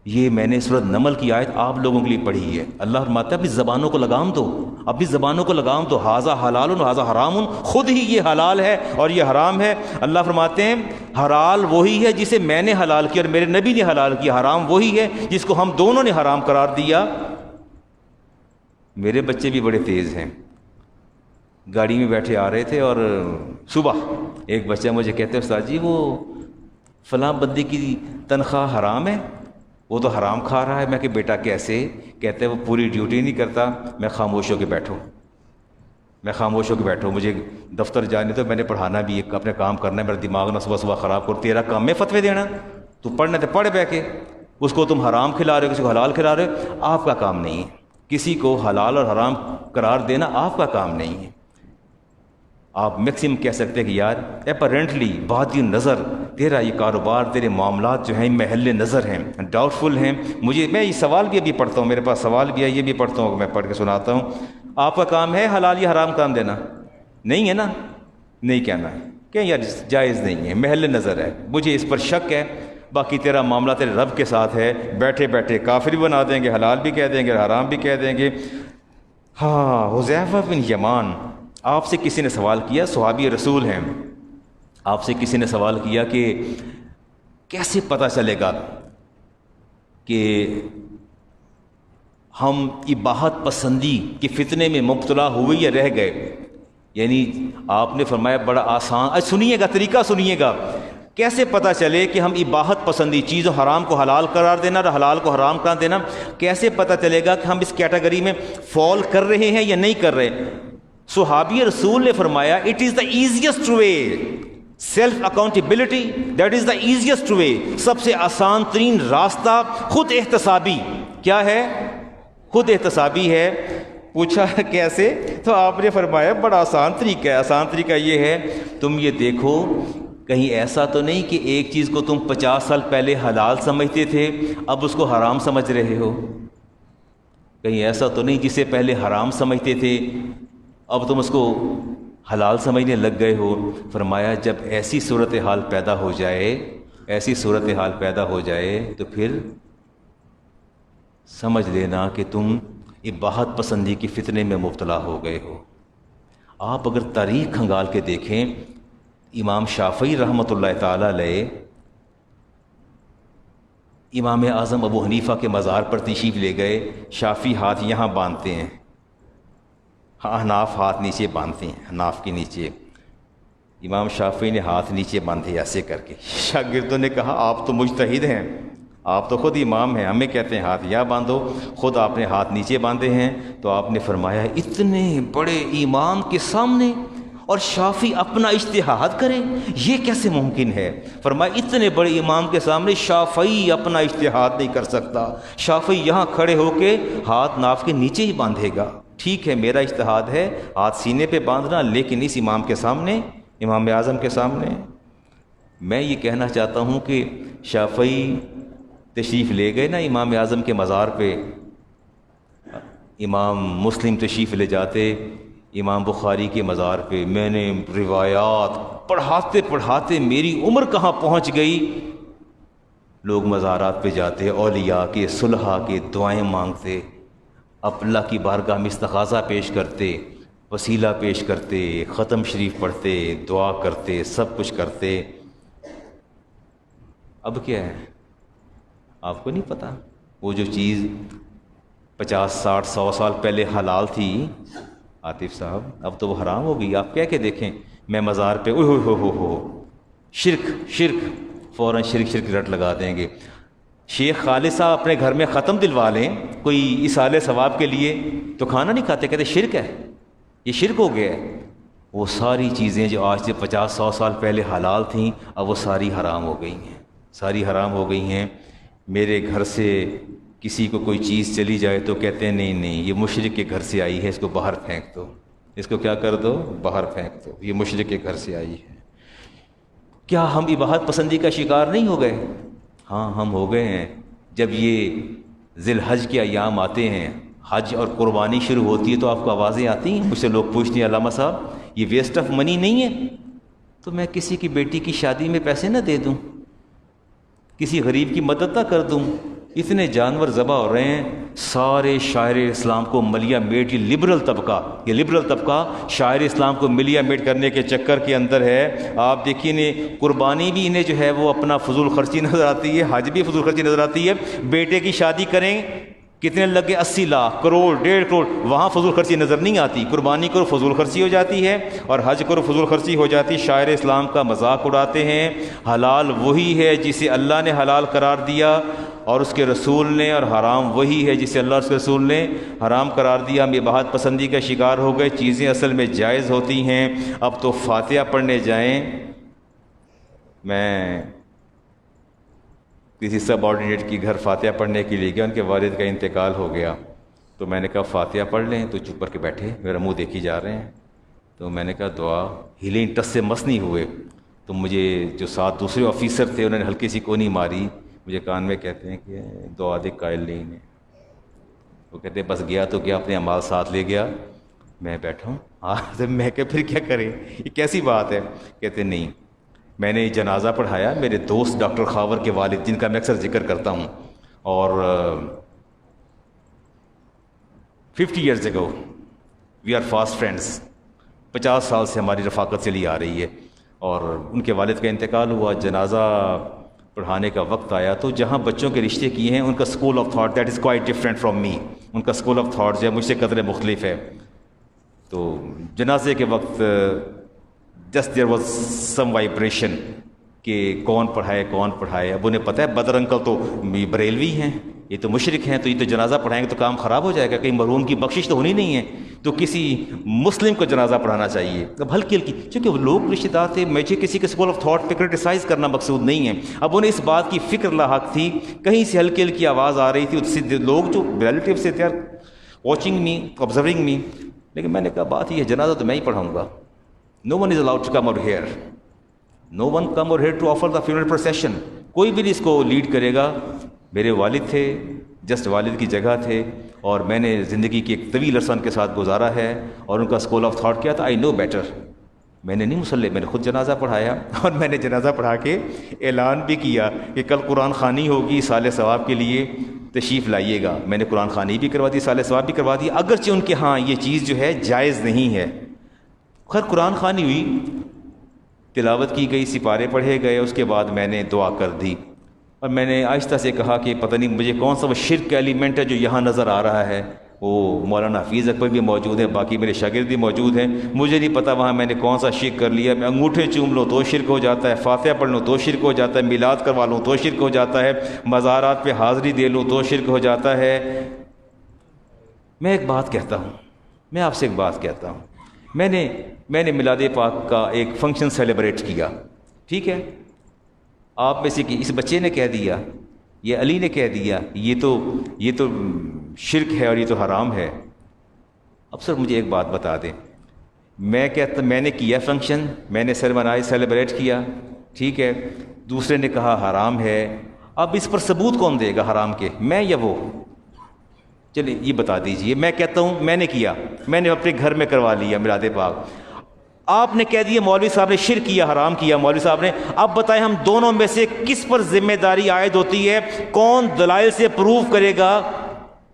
یہ میں نے سورۃ نمل کی آیت آپ لوگوں کے لیے پڑھی ہے۔ اللہ فرماتا ہے اپنی زبانوں کو لگام دو، اپنی زبانوں کو لگام دو، ھذا حلال و ھذا حرام، خود ہی یہ حلال ہے اور یہ حرام ہے۔ اللہ فرماتے ہیں حلال وہی ہے جسے میں نے حلال کیا اور میرے نبی نے حلال کیا، حرام وہی ہے جس کو ہم دونوں نے حرام قرار دیا۔ میرے بچے بھی بڑے تیز ہیں، گاڑی میں بیٹھے آ رہے تھے اور صبح ایک بچہ مجھے کہتے ہیں استاد جی وہ فلاں بندے کی تنخواہ حرام ہے، وہ تو حرام کھا رہا ہے۔ میں کہ بیٹا کیسے؟ کہتے ہیں وہ پوری ڈیوٹی نہیں کرتا۔ میں خاموش ہو کے بیٹھو، میں خاموش ہو کے بیٹھو، مجھے دفتر جانے تو میں نے پڑھانا بھی ہے، اپنے کام کرنا ہے، میرا دماغ نہ صبح خراب کر، تیرا کام میں فتوے دینا، تو پڑھنا تو پڑھ بیٹھ کے، اس کو تم حرام کھلا رہے ہو، کسی کو حلال کھلا رہے ہو، آپ کا کام نہیں ہے، کسی کو حلال اور حرام قرار دینا آپ کا کام نہیں ہے۔ آپ میکسیمم کہہ سکتے ہیں کہ یار اپیرنٹلی بادی نظر تیرا یہ کاروبار، تیرے معاملات جو ہیں محل نظر ہیں، ڈاؤٹ فل ہیں۔ میں یہ سوال بھی ابھی پڑھتا ہوں، میرے پاس سوال بھی ہے، یہ بھی پڑھتا ہوں، میں پڑھ کے سناتا ہوں۔ آپ کا کام ہے حلال یا حرام کام دینا؟ نہیں ہے نا، نہیں کہنا کہ یار جائز نہیں ہے، محل نظر ہے، مجھے اس پر شک ہے، باقی تیرا معاملہ تیرے رب کے ساتھ ہے۔ بیٹھے بیٹھے کافر بھی بنا دیں گے، حلال بھی کہہ دیں گے، حرام بھی کہہ دیں گے۔ ہاں، حذیفہ بن یمان، آپ سے کسی نے سوال کیا، صحابی رسول ہیں، آپ سے کسی نے سوال کیا کہ کیسے پتہ چلے گا کہ ہم اباحت پسندی کے فتنے میں مبتلا ہوئے یا رہ گئے؟ یعنی آپ نے فرمایا بڑا آسان، سنیے گا طریقہ، سنیے گا، کیسے پتہ چلے کہ ہم اباحت پسندی چیزوں، حرام کو حلال قرار دینا اور حلال کو حرام قرار دینا، کیسے پتہ چلے گا کہ ہم اس کیٹیگری میں فال کر رہے ہیں یا نہیں کر رہے؟ صحابی رسول نے فرمایا it is the easiest way, self accountability, that is the easiest way, سب سے آسان ترین راستہ خود احتسابی۔ کیا ہے؟ خود احتسابی ہے۔ پوچھا کیسے؟ تو آپ نے فرمایا بڑا آسان طریقہ ہے، آسان طریقہ یہ ہے، تم یہ دیکھو کہیں ایسا تو نہیں کہ ایک چیز کو تم 50 سال پہلے حلال سمجھتے تھے اب اس کو حرام سمجھ رہے ہو، کہیں ایسا تو نہیں جسے پہلے حرام سمجھتے تھے اب تم اس کو حلال سمجھنے لگ گئے ہو۔ فرمایا جب ایسی صورتحال پیدا ہو جائے، ایسی صورتحال پیدا ہو جائے تو پھر سمجھ لینا کہ تم اباحت پسندی کی فتنے میں مبتلا ہو گئے ہو۔ آپ اگر تاریخ کھنگال کے دیکھیں، امام شافعی رحمۃ اللہ تعالی علیہ امام اعظم ابو حنیفہ کے مزار پر تشریف لے گئے۔ شافعی ہاتھ یہاں باندھتے ہیں، احناف ہاتھ نیچے باندھتے ہیں، احناف کے نیچے۔ امام شافعی نے ہاتھ نیچے باندھے ایسے کر کے۔ شاگردوں نے کہا آپ تو مجتہد ہیں، آپ تو خود امام ہیں، ہمیں کہتے ہیں ہاتھ یہاں باندھو، خود آپ نے ہاتھ نیچے باندھے ہیں۔ تو آپ نے فرمایا اتنے بڑے امام کے سامنے اور شافعی اپنا اجتہاد کرے، یہ کیسے ممکن ہے؟ فرمایا اتنے بڑے امام کے سامنے شافعی اپنا اجتہاد نہیں کر سکتا، شافعی یہاں کھڑے ہو کے ہاتھ ناف کے نیچے ہی باندھے گا۔ ٹھیک ہے میرا اجتہاد ہے ہاتھ سینے پہ باندھنا، لیکن اس امام کے سامنے، امام اعظم کے سامنے۔ میں یہ کہنا چاہتا ہوں کہ شافعی تشریف لے گئے نا امام اعظم کے مزار پہ، امام مسلم تشریف لے جاتے امام بخاری کے مزار پہ۔ میں نے روایات پڑھاتے پڑھاتے میری عمر کہاں پہنچ گئی۔ لوگ مزارات پہ جاتے، اولیاء کے، صلحاء کے دعائیں مانگتے، اب اللہ کی بارگاہ میں استغاثہ پیش کرتے، وسیلہ پیش کرتے، ختم شریف پڑھتے، دعا کرتے، سب کچھ کرتے۔ اب کیا ہے آپ کو نہیں پتہ؟ وہ جو چیز 50 60 100 سال پہلے حلال تھی عاطف صاحب، اب تو وہ حرام ہو گئی۔ آپ کہہ کے دیکھیں، میں مزار پہ ہو شرک شرک، فوراً شرک شرک رٹ لگا دیں گے۔ شیخ خالد صاحب اپنے گھر میں ختم دلوا لیں کوئی اصالہ ثواب کے لیے تو کھانا نہیں کھاتے، کہتے شرک ہے، یہ شرک ہو گیا ہے۔ وہ ساری چیزیں جو آج سے 50 100 سال پہلے حلال تھیں اب وہ ساری حرام ہو گئی ہیں، ساری حرام ہو گئی ہیں۔ میرے گھر سے کسی کو کوئی چیز چلی جائے تو کہتے ہیں نہیں نہیں یہ مشرک کے گھر سے آئی ہے، اس کو باہر پھینک دو، اس کو کیا کر دو، باہر پھینک دو، یہ مشرک کے گھر سے آئی ہے۔ کیا ہم اباحت پسندی کا شکار نہیں ہو گئے؟ ہاں ہم ہو گئے ہیں۔ جب یہ ذی الحج کے ایام آتے ہیں، حج اور قربانی شروع ہوتی ہے تو آپ کو آوازیں آتی ہیں، مجھ سے لوگ پوچھتے ہیں علامہ صاحب یہ ویسٹ آف منی نہیں ہے؟ تو میں کسی کی بیٹی کی شادی میں پیسے نہ دے دوں، کسی غریب کی مدد نہ کر دوں؟ اتنے جانور ذبح ہو رہے ہیں۔ سارے شاعر اسلام کو ملیا میٹ، یہ لبرل طبقہ شاعر اسلام کو ملیا میٹ کرنے کے چکر کے اندر ہے۔ آپ دیکھیے انہیں قربانی بھی انہیں جو ہے وہ اپنا فضول خرچی نظر آتی ہے، حج بھی فضول خرچی نظر آتی ہے۔ بیٹے کی شادی کریں کتنے لگے، 80 لاکھ، کروڑ، 1.5 کروڑ، وہاں فضول خرچی نظر نہیں آتی۔ قربانی کرو فضول خرچی ہو جاتی ہے، اور حج کرو فضول خرچی ہو جاتی۔ شاعر اسلام کا مذاق اڑاتے ہیں۔ حلال وہی ہے جسے اللہ نے حلال قرار دیا اور اس کے رسول نے، اور حرام وہی ہے جسے اللہ اور اس کے رسول نے حرام قرار دیا۔ ہم اباحت پسندی کا شکار ہو گئے، چیزیں اصل میں جائز ہوتی ہیں۔ اب تو فاتحہ پڑھنے جائیں، میں کسی سب آرڈینیٹ کی گھر فاتحہ پڑھنے کے لیے گیا، ان کے والد کا انتقال ہو گیا، تو میں نے کہا فاتحہ پڑھ لیں، تو چپ کر کے بیٹھے، میرا منہ دیکھی جا رہے ہیں۔ تو میں نے کہا دعا، ہلیں ٹس سے مس نہیں ہوئے۔ تو مجھے جو ساتھ دوسرے آفیسر تھے انہوں نے ہلکی سی کونی ماری، مجھے کان میں کہتے ہیں کہ دعا دے قائل نہیں نے۔ وہ کہتے ہیں بس گیا تو کیا، اپنے اعمال ساتھ لے گیا، میں بیٹھا ہوں۔ میں کہ پھر کیا کریں، یہ کیسی بات ہے؟ کہتے نہیں، میں نے جنازہ پڑھایا، میرے دوست ڈاکٹر خاور کے والد جن کا میں اکثر ذکر کرتا ہوں، اور 50 years ago we are fast friends، 50 سال سے ہماری رفاقت چلی آ رہی ہے، اور ان کے والد کا انتقال ہوا۔ جنازہ پڑھانے کا وقت آیا تو جہاں بچوں کے رشتے کیے ہیں ان کا school of thought that is quite different from me, ان کا اسکول آف تھاٹ جو ہے مجھ سے قدر مختلف ہے۔ تو جنازے کے وقت just there was some vibration کہ کون پڑھائے۔ اب انہیں پتہ ہے بدر انکل تو بریلوی ہیں، یہ تو مشرک ہیں، تو یہ تو جنازہ پڑھائیں گے تو کام خراب ہو جائے گا، کہیں مرحوم کی بخشش تو ہونی نہیں ہے، تو کسی مسلم کو جنازہ پڑھانا چاہیے۔ اب ہلکی ہلکی، چونکہ وہ لوگ رشتہ دار تھے، مجھے کسی کے اسکول آف تھاٹ پہ کرٹیسائز کرنا مقصود نہیں ہے۔ اب انہیں اس بات کی فکر لاحق تھی، کہیں سے ہلکی ہلکی آواز آ رہی تھی، اس سے لوگ جو ریلیٹیو سے تھے واچنگ می، آبزرونگ می، لیکن میں نے کہا بات یہ ہے جنازہ تو میں ہی پڑھاؤں گا۔ No one is allowed to come over here. No one come over here to offer the funeral procession. کوئی بھی اس کو لیڈ کرے گا۔ میرے والد تھے، جسٹ والد کی جگہ تھے، اور میں نے زندگی کی ایک طویل عرصہ ان کے ساتھ گزارا ہے، اور ان کا اسکول آف تھاٹ کیا تھا، آئی نو بیٹر۔ میں نے نہیں مسلح، میں نے خود جنازہ پڑھایا، اور میں نے جنازہ پڑھا کے اعلان بھی کیا کہ کل قرآن خوانی ہوگی سال ثواب کے لیے، تشریف لائیے گا. میں نے قرآن خوانی بھی کروا دی, سال ثواب بھی کروا دی, اگرچہ ان کے ہاں یہ چیز جو ہے جائز نہیں ہے. خیر قرآن خوانی ہوئی, تلاوت کی گئی, سپارے پڑھے گئے, اس کے بعد میں نے دعا کر دی اور میں نے آہستہ سے کہا کہ پتہ نہیں مجھے کون سا وہ شرک کا ایلیمنٹ ہے جو یہاں نظر آ رہا ہے. وہ مولانا حفیظ اکبر بھی موجود ہیں, باقی میرے شاگرد بھی موجود ہیں, مجھے نہیں پتہ وہاں میں نے کون سا شرک کر لیا. میں انگوٹھے چوم لوں تو شرک ہو جاتا ہے, فاتحہ پڑھ لوں تو شرک ہو جاتا ہے, میلاد کروا لوں تو شرک ہو جاتا ہے, مزارات پہ حاضری دے لوں تو شرک ہو جاتا ہے. میں ایک بات کہتا ہوں, میں آپ سے ایک بات کہتا ہوں, میں نے میلاد پاک کا ایک فنکشن سیلیبریٹ کیا, ٹھیک ہے. آپ میں سے اس بچے نے کہہ دیا, یہ علی نے کہہ دیا یہ تو شرک ہے اور یہ تو حرام ہے. اب سر مجھے ایک بات بتا دیں, میں نے کیا فنکشن, میں نے سرمنائی سیلیبریٹ کیا, ٹھیک ہے, دوسرے نے کہا حرام ہے. اب اس پر ثبوت کون دے گا حرام کے, میں یا وہ؟ چلیے یہ بتا دیجئے. میں کہتا ہوں میں نے کیا, میں نے اپنے گھر میں کروا لیا میلاد پاک. آپ نے کہہ دیا مولوی صاحب نے شرک کیا, حرام کیا مولوی صاحب نے. اب بتائیں ہم دونوں میں سے کس پر ذمہ داری عائد ہوتی ہے؟ کون دلائل سے پروف کرے گا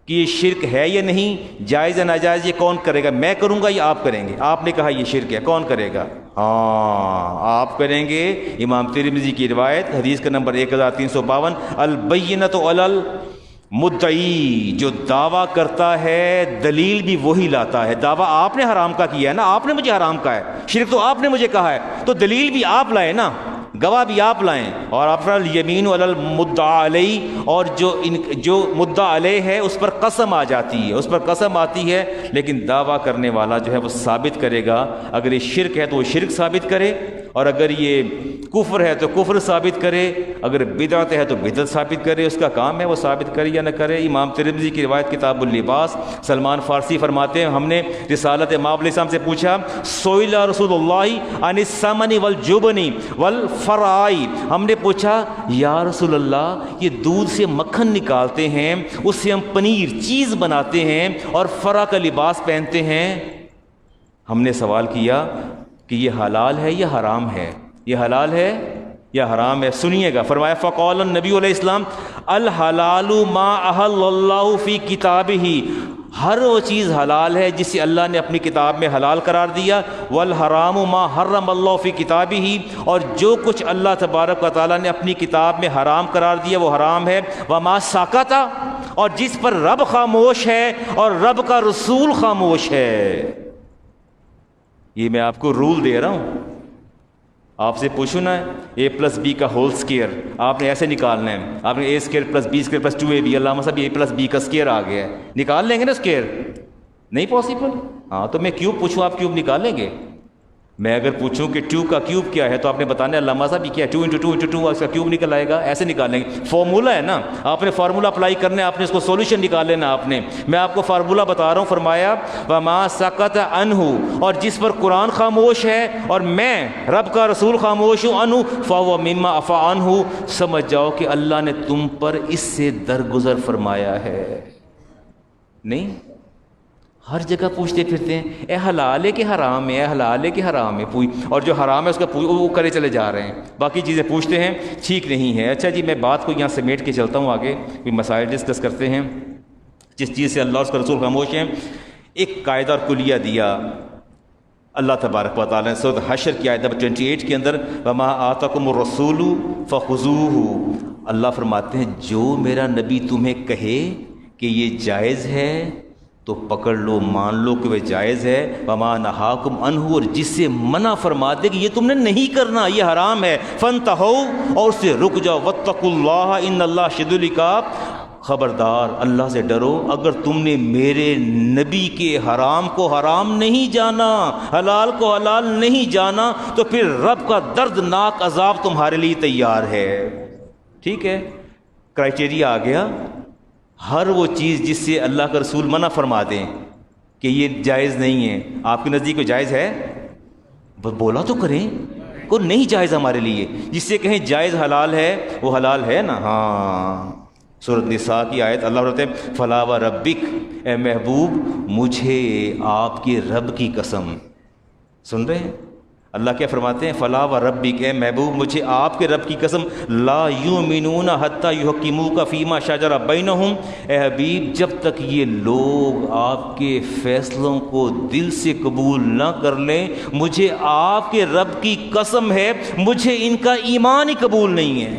کہ یہ شرک ہے یا نہیں, جائز یا ناجائز, یہ کون کرے گا؟ میں کروں گا یا آپ کریں گے؟ آپ نے کہا یہ شرک ہے, کون کرے گا؟ ہاں آپ کریں گے. امام ترمذی کی روایت حدیث کا نمبر 1352, البینۃ علی المدعی, جو دعویٰ کرتا ہے دلیل بھی وہی لاتا ہے. دعویٰ آپ نے حرام کا کیا ہے نا, آپ نے مجھے حرام کہا ہے, شرک تو آپ نے مجھے کہا ہے, تو دلیل بھی آپ لائیں نا, گواہ بھی آپ لائیں. اور افرال یمین علی المدعی علیہ, اور جو مدعا علیہ ہے اس پر قسم آ جاتی ہے, اس پر قسم آتی ہے, لیکن دعویٰ کرنے والا جو ہے وہ ثابت کرے گا. اگر یہ شرک ہے تو وہ شرک ثابت کرے, اور اگر یہ کفر ہے تو کفر ثابت کرے, اگر بدعت ہے تو بدعت ثابت کرے. اس کا کام ہے وہ ثابت کرے یا نہ کرے. امام ترمذی کی روایت کتاب اللباس, سلمان فارسی فرماتے ہیں ہم نے رسالت امام علیہ السلام سے پوچھا, سئل رسول اللہ عن السمن والجبن والفرائی, ہم نے پوچھا یا رسول اللہ یہ دودھ سے مکھن نکالتے ہیں, اس سے ہم پنیر چیز بناتے ہیں اور فرا کا لباس پہنتے ہیں. ہم نے سوال کیا کہ یہ حلال ہے یا حرام ہے, یہ حلال ہے یا حرام ہے؟ سنیے گا, فرمایا فقال النبی علیہ السلام الحلال ما احل اللہ فی کتابہ, ہر وہ چیز حلال ہے جسے اللہ نے اپنی کتاب میں حلال قرار دیا. والحرام ما حرم اللہ فی کتابہ, اور جو کچھ اللہ تبارک و تعالیٰ نے اپنی کتاب میں حرام قرار دیا وہ حرام ہے. وما سکت, اور جس پر رب خاموش ہے اور رب کا رسول خاموش ہے. یہ میں آپ کو رول دے رہا ہوں, آپ سے پوچھو نا a+b کا ہول سکیئر آپ نے ایسے نکالنا ہے, آپ نے a² + b² + 2ab, علامہ صاحب a+b کا سکیئر آ گیا ہے, نکال لیں گے نا سکیئر؟ نہیں پاسبل. ہاں تو میں کیوب پوچھوں, آپ کیوب نکال لیں گے؟ میں اگر پوچھوں کہ 2 کا کیوب کیا ہے تو آپ نے بتانا ہے علامہ صاحب یہ کیا ہے, 2 × 2 × 2, اس کا کیوب نکل آئے گا. ایسے نکال لیں گے, فارمولا ہے نا, آپ نے فارمولا اپلائی کرنا ہے, آپ نے اس کو سولوشن نکال لینا. آپ نے, میں آپ کو فارمولا بتا رہا ہوں, فرمایا وما سکت عنہ, اور جس پر قرآن خاموش ہے اور میں رب کا رسول خاموش ہوں, عنہ فہو مما عفا عنہ, سمجھ جاؤ کہ اللہ نے تم پر اس سے درگزر فرمایا ہے. نہیں, ہر جگہ پوچھتے پھرتے ہیں اے حلال ہے کہ حرام ہے, اے حلال ہے کہ حرام ہے, اور جو حرام ہے اس کا وہ کرے چلے جا رہے ہیں, باقی چیزیں پوچھتے ہیں, ٹھیک نہیں ہے. اچھا جی, میں بات کو یہاں سمیٹ کے چلتا ہوں آگے, کوئی مسائل ڈسکس کرتے ہیں جس چیز سے اللہ اس کا رسول خاموش ہیں. ایک قاعدہ اور کلیہ دیا اللہ تبارک و تعالیٰ نے سورۃ حشر کی آیت نمبر 28 کے اندر, وما آتاکم الرسول فخذوہ, اللہ فرماتے ہیں جو میرا نبی تمہیں کہے کہ یہ جائز ہے تو پکڑ لو, مان لو کہ وہ جائز ہے. وما نہاکم عنہ, اور جس سے منع فرما دے کہ یہ تم نے نہیں کرنا, یہ حرام ہے, فانتہوا, اور اس سے رک جاؤ. واتقوا اللہ ان اللہ شدید العقاب, خبردار اللہ سے ڈرو, اگر تم نے میرے نبی کے حرام کو حرام نہیں جانا, حلال کو حلال نہیں جانا, تو پھر رب کا دردناک عذاب تمہارے لیے تیار ہے. ٹھیک ہے, کرائٹیریا آ گیا. ہر وہ چیز جس سے اللہ کا رسول منع فرما دیں کہ یہ جائز نہیں ہے, آپ کے نزدیک کوئی جائز ہے؟ بولا تو کریں, کوئی نہیں جائز ہمارے لیے. جس سے کہیں جائز حلال ہے, وہ حلال ہے نا. ہاں, سورۃ نساء کی آیت اللہ کہتے ہیں فلا وربک, اے محبوب مجھے آپ کے رب کی قسم. سن رہے ہیں, اللہ کیا فرماتے ہیں؟ فلا و ربک، اے محبوب مجھے آپ کے رب کی قسم، لا یؤمنون حتی یحکموک فیما شجر بینہم، اے حبیب جب تک یہ لوگ آپ کے فیصلوں کو دل سے قبول نہ کر لیں، مجھے آپ کے رب کی قسم ہے مجھے ان کا ایمان ہی قبول نہیں ہے،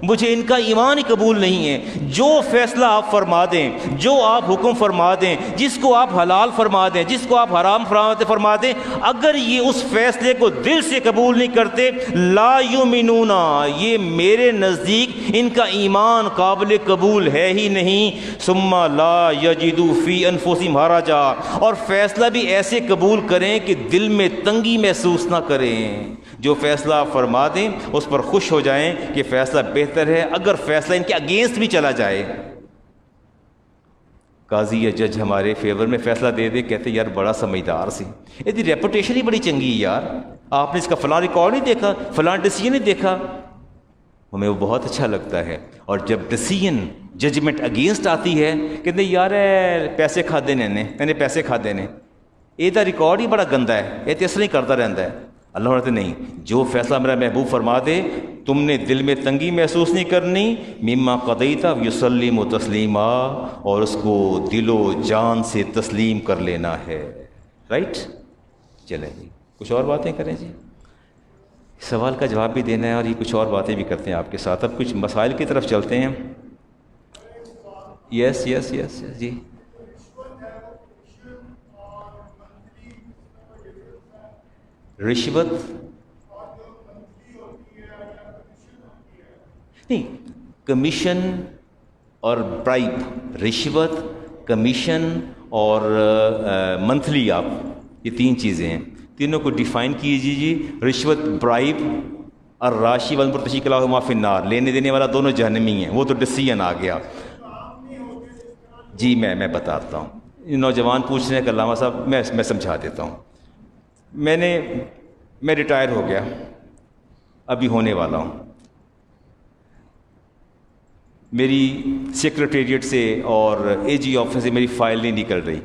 مجھے ان کا ایمان ہی قبول نہیں ہے۔ جو فیصلہ آپ فرما دیں، جو آپ حکم فرما دیں، جس کو آپ حلال فرما دیں، جس کو آپ حرام فرما دیں، اگر یہ اس فیصلے کو دل سے قبول نہیں کرتے، لا یؤمنون، یہ میرے نزدیک ان کا ایمان قابل قبول ہے ہی نہیں۔ ثم لا یجدوا فی انفسہم حرجا، اور فیصلہ بھی ایسے قبول کریں کہ دل میں تنگی محسوس نہ کریں، جو فیصلہ آپ فرما دیں اس پر خوش ہو جائیں کہ فیصلہ بہتر ہے، اگر فیصلہ ان کے اگینسٹ بھی چلا جائے۔ قاضی یا جج ہمارے فیور میں فیصلہ دے دے، کہتے یار بڑا سمجھدار سی، یہ دی ریپوٹیشن ہی بڑی چنگی ہے یار، آپ نے اس کا فلاں ریکارڈ نہیں دیکھا، فلاں ڈیسیژن نہیں دیکھا، ہمیں وہ بہت اچھا لگتا ہے۔ اور جب ڈیسیژن ججمنٹ اگینسٹ آتی ہے کہتے یار پیسے کھا دینے نے پیسے کھا دینے، یہ دا ریکارڈ ہی بڑا گندا ہے، یہ تو اس طرح ہی کرتا رہتا ہے۔ اللہ کہتے نہیں، جو فیصلہ میرا محبوب فرما دے تم نے دل میں تنگی محسوس نہیں کرنی، مما قضیت یسلم تسلیما، اور اس کو دل و جان سے تسلیم کر لینا ہے، رائٹ؟ چلیں جی کچھ اور باتیں کریں جی، سوال کا جواب بھی دینا ہے اور یہ کچھ اور باتیں بھی کرتے ہیں آپ کے ساتھ۔ اب کچھ مسائل کی طرف چلتے ہیں۔ یس یس یس جی، رشوت نہیں، کمیشن اور برائب، رشوت، کمیشن اور منتھلی، آپ یہ تین چیزیں ہیں، تینوں کو ڈیفائن کیجیے جی۔ رشوت، برائب، الراشی والمرتشی کلاہما فی النار، لینے دینے والا دونوں جہنمی ہیں، وہ تو ڈیسیژن آ گیا جی۔ میں بتاتا ہوں، نوجوان پوچھ رہے ہیں کہ علامہ صاحب میں سمجھا دیتا ہوں۔ میں ریٹائر ہو گیا، ابھی ہونے والا ہوں، میری سیکرٹریٹ سے اور اے جی آفس سے میری فائل نہیں نکل رہی،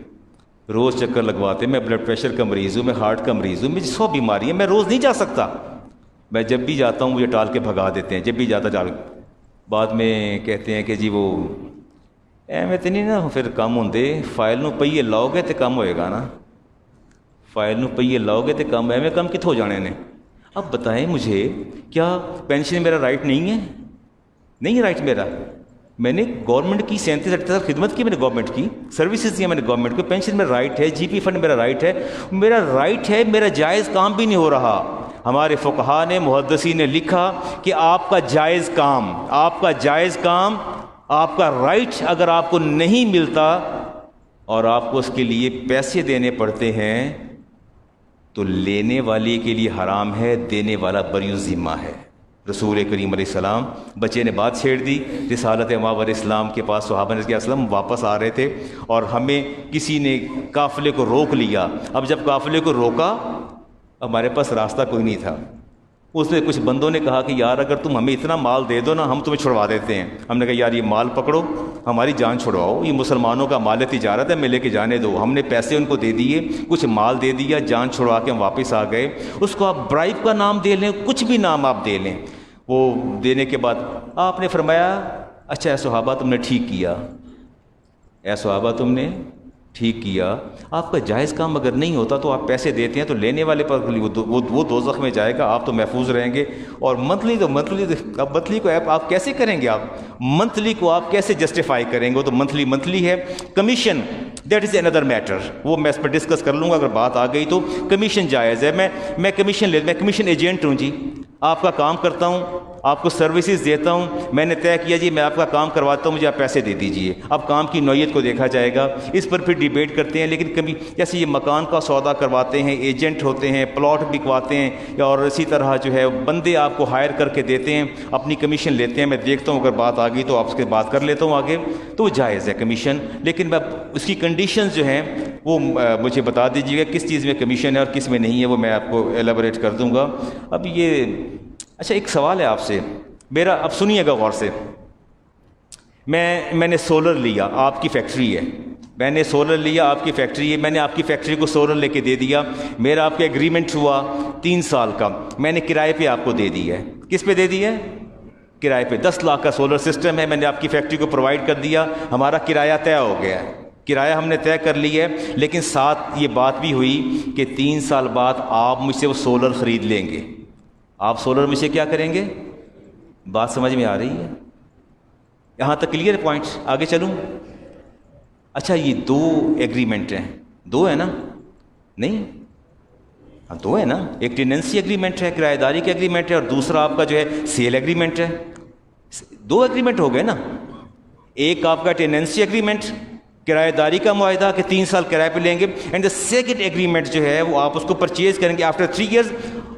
روز چکر لگواتے، میں بلڈ پریشر کا مریض ہوں، میں ہارٹ کا مریض ہوں، مجھے 100 بیماری ہیں، میں روز نہیں جا سکتا، میں جب بھی جاتا ہوں مجھے ٹال کے بھگا دیتے ہیں، جب بھی جاتا بعد میں کہتے ہیں کہ جی وہ ایویں تو نہیں نا پھر کم ہوندے، فائل نو پہیے لاؤ گے تو کم ہوئے گا نا، فائل نو پہیے لاؤ گے تو کم، ایویں کم کتوں جانے نے۔ اب بتائیں مجھے، کیا پینشن میرا رائٹ نہیں ہے؟ نہیں رائٹ میرا، میں نے گورنمنٹ کی 37-38 سال خدمت کی، میں نے گورنمنٹ کی سروسز دیا، میں نے گورنمنٹ کو، پینشن میرا رائٹ ہے، جی پی فنڈ میرا رائٹ ہے، میرا رائٹ ہے، میرا جائز کام بھی نہیں ہو رہا۔ ہمارے فقہا نے، محدثین نے لکھا کہ آپ کا جائز کام، آپ کا جائز کام، آپ کا رائٹ اگر آپ کو نہیں ملتا اور آپ کو اس کے لیے پیسے دینے پڑتے ہیں تو لینے والے کے لیے حرام ہے، دینے والا بری الذمہ ہے۔ رسول کریم علیہ السلام، بچے نے بات چھیڑ دی، رسالت ماور اسلام کے پاس صحابہ نے اسلام واپس آ رہے تھے اور ہمیں کسی نے قافلے کو روک لیا۔ اب جب قافلے کو روکا، ہمارے پاس راستہ کوئی نہیں تھا، اس نے کچھ بندوں نے کہا کہ یار اگر تم ہمیں اتنا مال دے دو نا ہم تمہیں چھڑوا دیتے ہیں۔ ہم نے کہا یار یہ مال پکڑو، ہماری جان چھڑواؤ، یہ مسلمانوں کا مال تجارت ہے، ہمیں لے کے جانے دو۔ ہم نے پیسے ان کو دے دیے، کچھ مال دے دیا، جان چھڑوا کے ہم واپس آ گئے۔ اس کو آپ برائب کا نام دے لیں، کچھ بھی نام آپ دے لیں، وہ دینے کے بعد آپ نے فرمایا اچھا اے صحابہ تم نے ٹھیک کیا، اے صحابہ تم نے ٹھیک کیا، آپ کا جائز کام اگر نہیں ہوتا تو آپ پیسے دیتے ہیں تو لینے والے پر وہ دوزخ میں جائے گا، آپ تو محفوظ رہیں گے۔ اور منتھلی اب منتھلی کو آپ کیسے کریں گے؟ آپ منتھلی کو آپ کیسے جسٹیفائی کریں گے؟ وہ تو منتھلی ہے۔ Commission that is under matter, وہ میں اس پر ڈسکس کر لوں گا اگر بات آ گئی تو۔ کمیشن جائز ہے، میں کمیشن ایجنٹ ہوں جی، آپ کا کام کرتا ہوں، آپ کو سروسز دیتا ہوں، میں نے طے کیا جی میں آپ کا کام کرواتا ہوں، مجھے آپ پیسے دے دیجئے۔ اب کام کی نوعیت کو دیکھا جائے گا، اس پر پھر ڈیبیٹ کرتے ہیں، لیکن کبھی جیسے یہ مکان کا سودا کرواتے ہیں، ایجنٹ ہوتے ہیں، پلاٹ بکواتے ہیں، اور اسی طرح جو ہے بندے آپ کو ہائر کر کے دیتے ہیں، اپنی کمیشن لیتے ہیں۔ میں دیکھتا ہوں اگر بات آ گئی تو آپ اس کے بات کر لیتا ہوں آگے، تو وہ جائز ہے کمیشن، لیکن میں اس کی کنڈیشنز جو ہیں وہ مجھے بتا دیجیے گا کس چیز میں کمیشن ہے اور کس میں نہیں ہے، وہ میں آپ کو ایلیبوریٹ کر دوں گا۔ اب یہ اچھا ایک سوال ہے آپ سے میرا، اب سنیے گا غور سے۔ میں نے سولر لیا، آپ کی فیکٹری ہے، میں نے سولر لیا، آپ کی فیکٹری ہے، میں نے آپ کی فیکٹری کو سولر لے کے دے دیا، میرا آپ کا ایگریمنٹ ہوا 3 سال کا، میں نے کرائے پہ آپ کو دے دی ہے. کس پہ دے دی ہے؟ کرائے پہ. 10 لاکھ کا سولر سسٹم ہے، میں نے آپ کی فیکٹری کو پرووائڈ کر دیا، ہمارا کرایہ طے ہو گیا ہے، کرایہ ہم نے طے کر لی ہے. لیکن ساتھ یہ بات بھی ہوئی کہ 3 سال بعد آپ مجھ سے وہ سولر خرید لیں گے. آپ سولر مجھ سے کیا کریں گے؟ بات سمجھ میں آ رہی ہے؟ یہاں تک کلیئر پوائنٹ؟ آگے چلوں؟ اچھا یہ 2 ایگریمنٹ ہیں، 2 ہے نا؟ نہیں، ہاں 2 ہے نا. ایک ٹیننسی ایگریمنٹ ہے، کرایہ داری کا ایگریمنٹ ہے، اور دوسرا آپ کا جو ہے سیل ایگریمنٹ ہے. 2 ایگریمنٹ ہو گئے نا. ایک آپ کا ٹیننسی ایگریمنٹ، کرایہ داری کا معاہدہ کہ 3 سال کرائے پہ لیں گے، اینڈ دا سیکنڈ ایگریمنٹ جو ہے وہ آپ اس کو پرچیز کریں گے آفٹر 3 ایئرز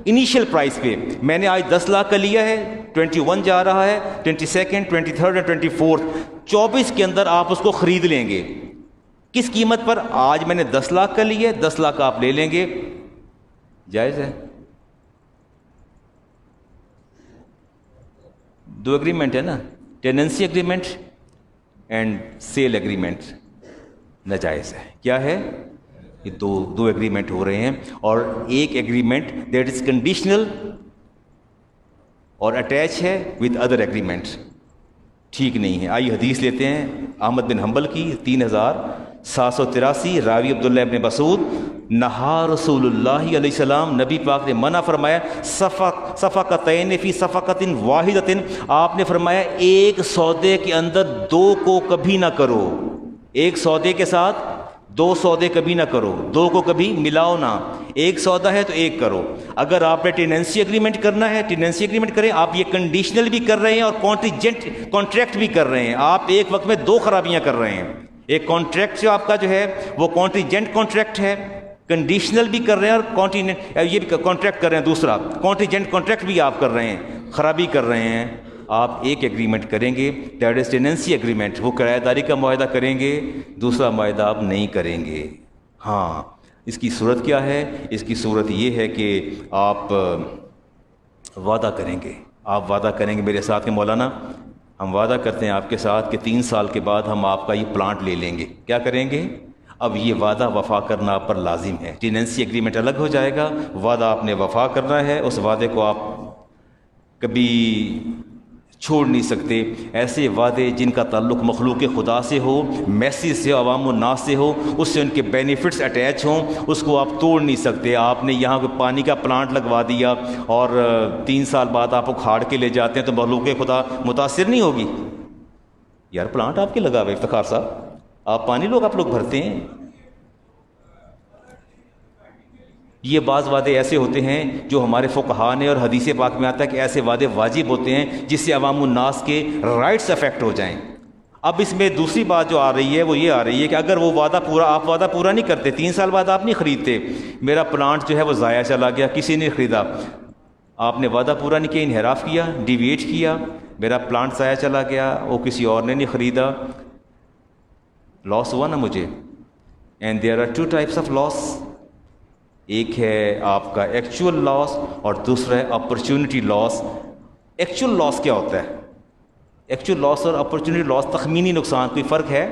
انیشیل پرائز پہ. میں نے آج 10 لاکھ کا لیا ہے، 21 جا رہا ہے، 22nd 23rd اور 24th 24 کے اندر آپ اس کو خرید لیں گے. کس قیمت پر؟ آج میں نے 10 لاکھ کا لیا ہے، 10 لاکھ آپ لے لیں گے. جائز ہے؟ 2 ایگریمنٹ ہے نا، tenancy agreement and sale agreement. ناجائز ہے. کیا ہے؟ یہ دو ایگریمنٹ ہو رہے ہیں، اور ایک ایگریمنٹ دیٹ از کنڈیشنل اور اٹیچ ہے ود ادر ایگریمنٹ. ٹھیک نہیں ہے. آئیے حدیث لیتے ہیں احمد بن حنبل کی 3783، راوی عبداللہ ابن مسعود. نہا رسول اللہ علیہ السلام، نبی پاک نے منع فرمایا، صفقتین فی صفقۃ واحدۃ، آپ نے فرمایا ایک سودے کے اندر 2 کو کبھی نہ کرو. ایک سودے کے ساتھ 2 سودے کبھی نہ کرو، 2 کو کبھی ملاؤ نہ. ایک سودا ہے تو ایک کرو. اگر آپ نے ٹیننسی ایگریمنٹ کرنا ہے ٹیننسی ایگریمنٹ کریں. آپ یہ کنڈیشنل بھی کر رہے ہیں اور کانٹریکٹ بھی کر رہے ہیں. آپ ایک وقت میں 2 خرابیاں کر رہے ہیں. ایک کانٹریکٹ جو آپ کا جو ہے وہ کانٹریجنٹ کانٹریکٹ ہے، کنڈیشنل بھی کر رہے ہیں اور یہ بھی کانٹریکٹ کر رہے ہیں. دوسرا کانٹریجنٹ کانٹریکٹ بھی آپ کر رہے ہیں، خرابی کر رہے ہیں. آپ ایک ایگریمنٹ کریں گے دیٹ از ٹیننسی ایگریمنٹ، وہ کرایہ داری کا معاہدہ کریں گے. دوسرا معاہدہ آپ نہیں کریں گے. ہاں، اس کی صورت کیا ہے؟ اس کی صورت یہ ہے کہ آپ وعدہ کریں گے. آپ وعدہ کریں گے میرے ساتھ کہ مولانا ہم وعدہ کرتے ہیں آپ کے ساتھ کہ 3 سال کے بعد ہم آپ کا یہ پلانٹ لے لیں گے. کیا کریں گے؟ اب یہ وعدہ وفا کرنا آپ پر لازم ہے. ٹیننسی ایگریمنٹ الگ ہو جائے گا، وعدہ آپ نے وفا کرنا ہے. اس وعدے کو آپ کبھی چھوڑ نہیں سکتے. ایسے وعدے جن کا تعلق مخلوق خدا سے ہو، میسیج سے، عوام الناس سے ہو، اس سے ان کے بینیفٹس اٹیچ ہوں، اس کو آپ توڑ نہیں سکتے. آپ نے یہاں کوئی پانی کا پلانٹ لگوا دیا اور 3 سال بعد آپ اکھاڑ کے لے جاتے ہیں تو مخلوق خدا متاثر نہیں ہوگی؟ یار پلانٹ آپ کے لگا ہوئے افتخار صاحب، آپ پانی آپ لوگ بھرتے ہیں. یہ بعض وعدے ایسے ہوتے ہیں جو ہمارے فقہاء نے اور حدیث پاک میں آتا ہے کہ ایسے وعدے واجب ہوتے ہیں جس سے عوام الناس کے رائٹس افیکٹ ہو جائیں. اب اس میں دوسری بات جو آ رہی ہے وہ یہ آ رہی ہے کہ اگر وہ آپ وعدہ پورا نہیں کرتے، 3 سال بعد آپ نہیں خریدتے، میرا پلانٹ جو ہے وہ ضائع چلا گیا، کسی نے خریدا، آپ نے وعدہ پورا نہیں کیا، انحراف کیا، ڈیویٹ کیا، میرا پلانٹ ضائع چلا گیا، وہ کسی اور نے نہیں خریدا، لاس ہوا نا مجھے. And there are 2 types of loss. ایک ہے آپ کا ایکچوئل لاس اور دوسرا ہے اپرچونٹی لاس. ایکچوئل لاس کیا ہوتا ہے؟ ایکچوئل لاس اور اپرچونٹی لاس تخمینی نقصان، کوئی فرق ہے؟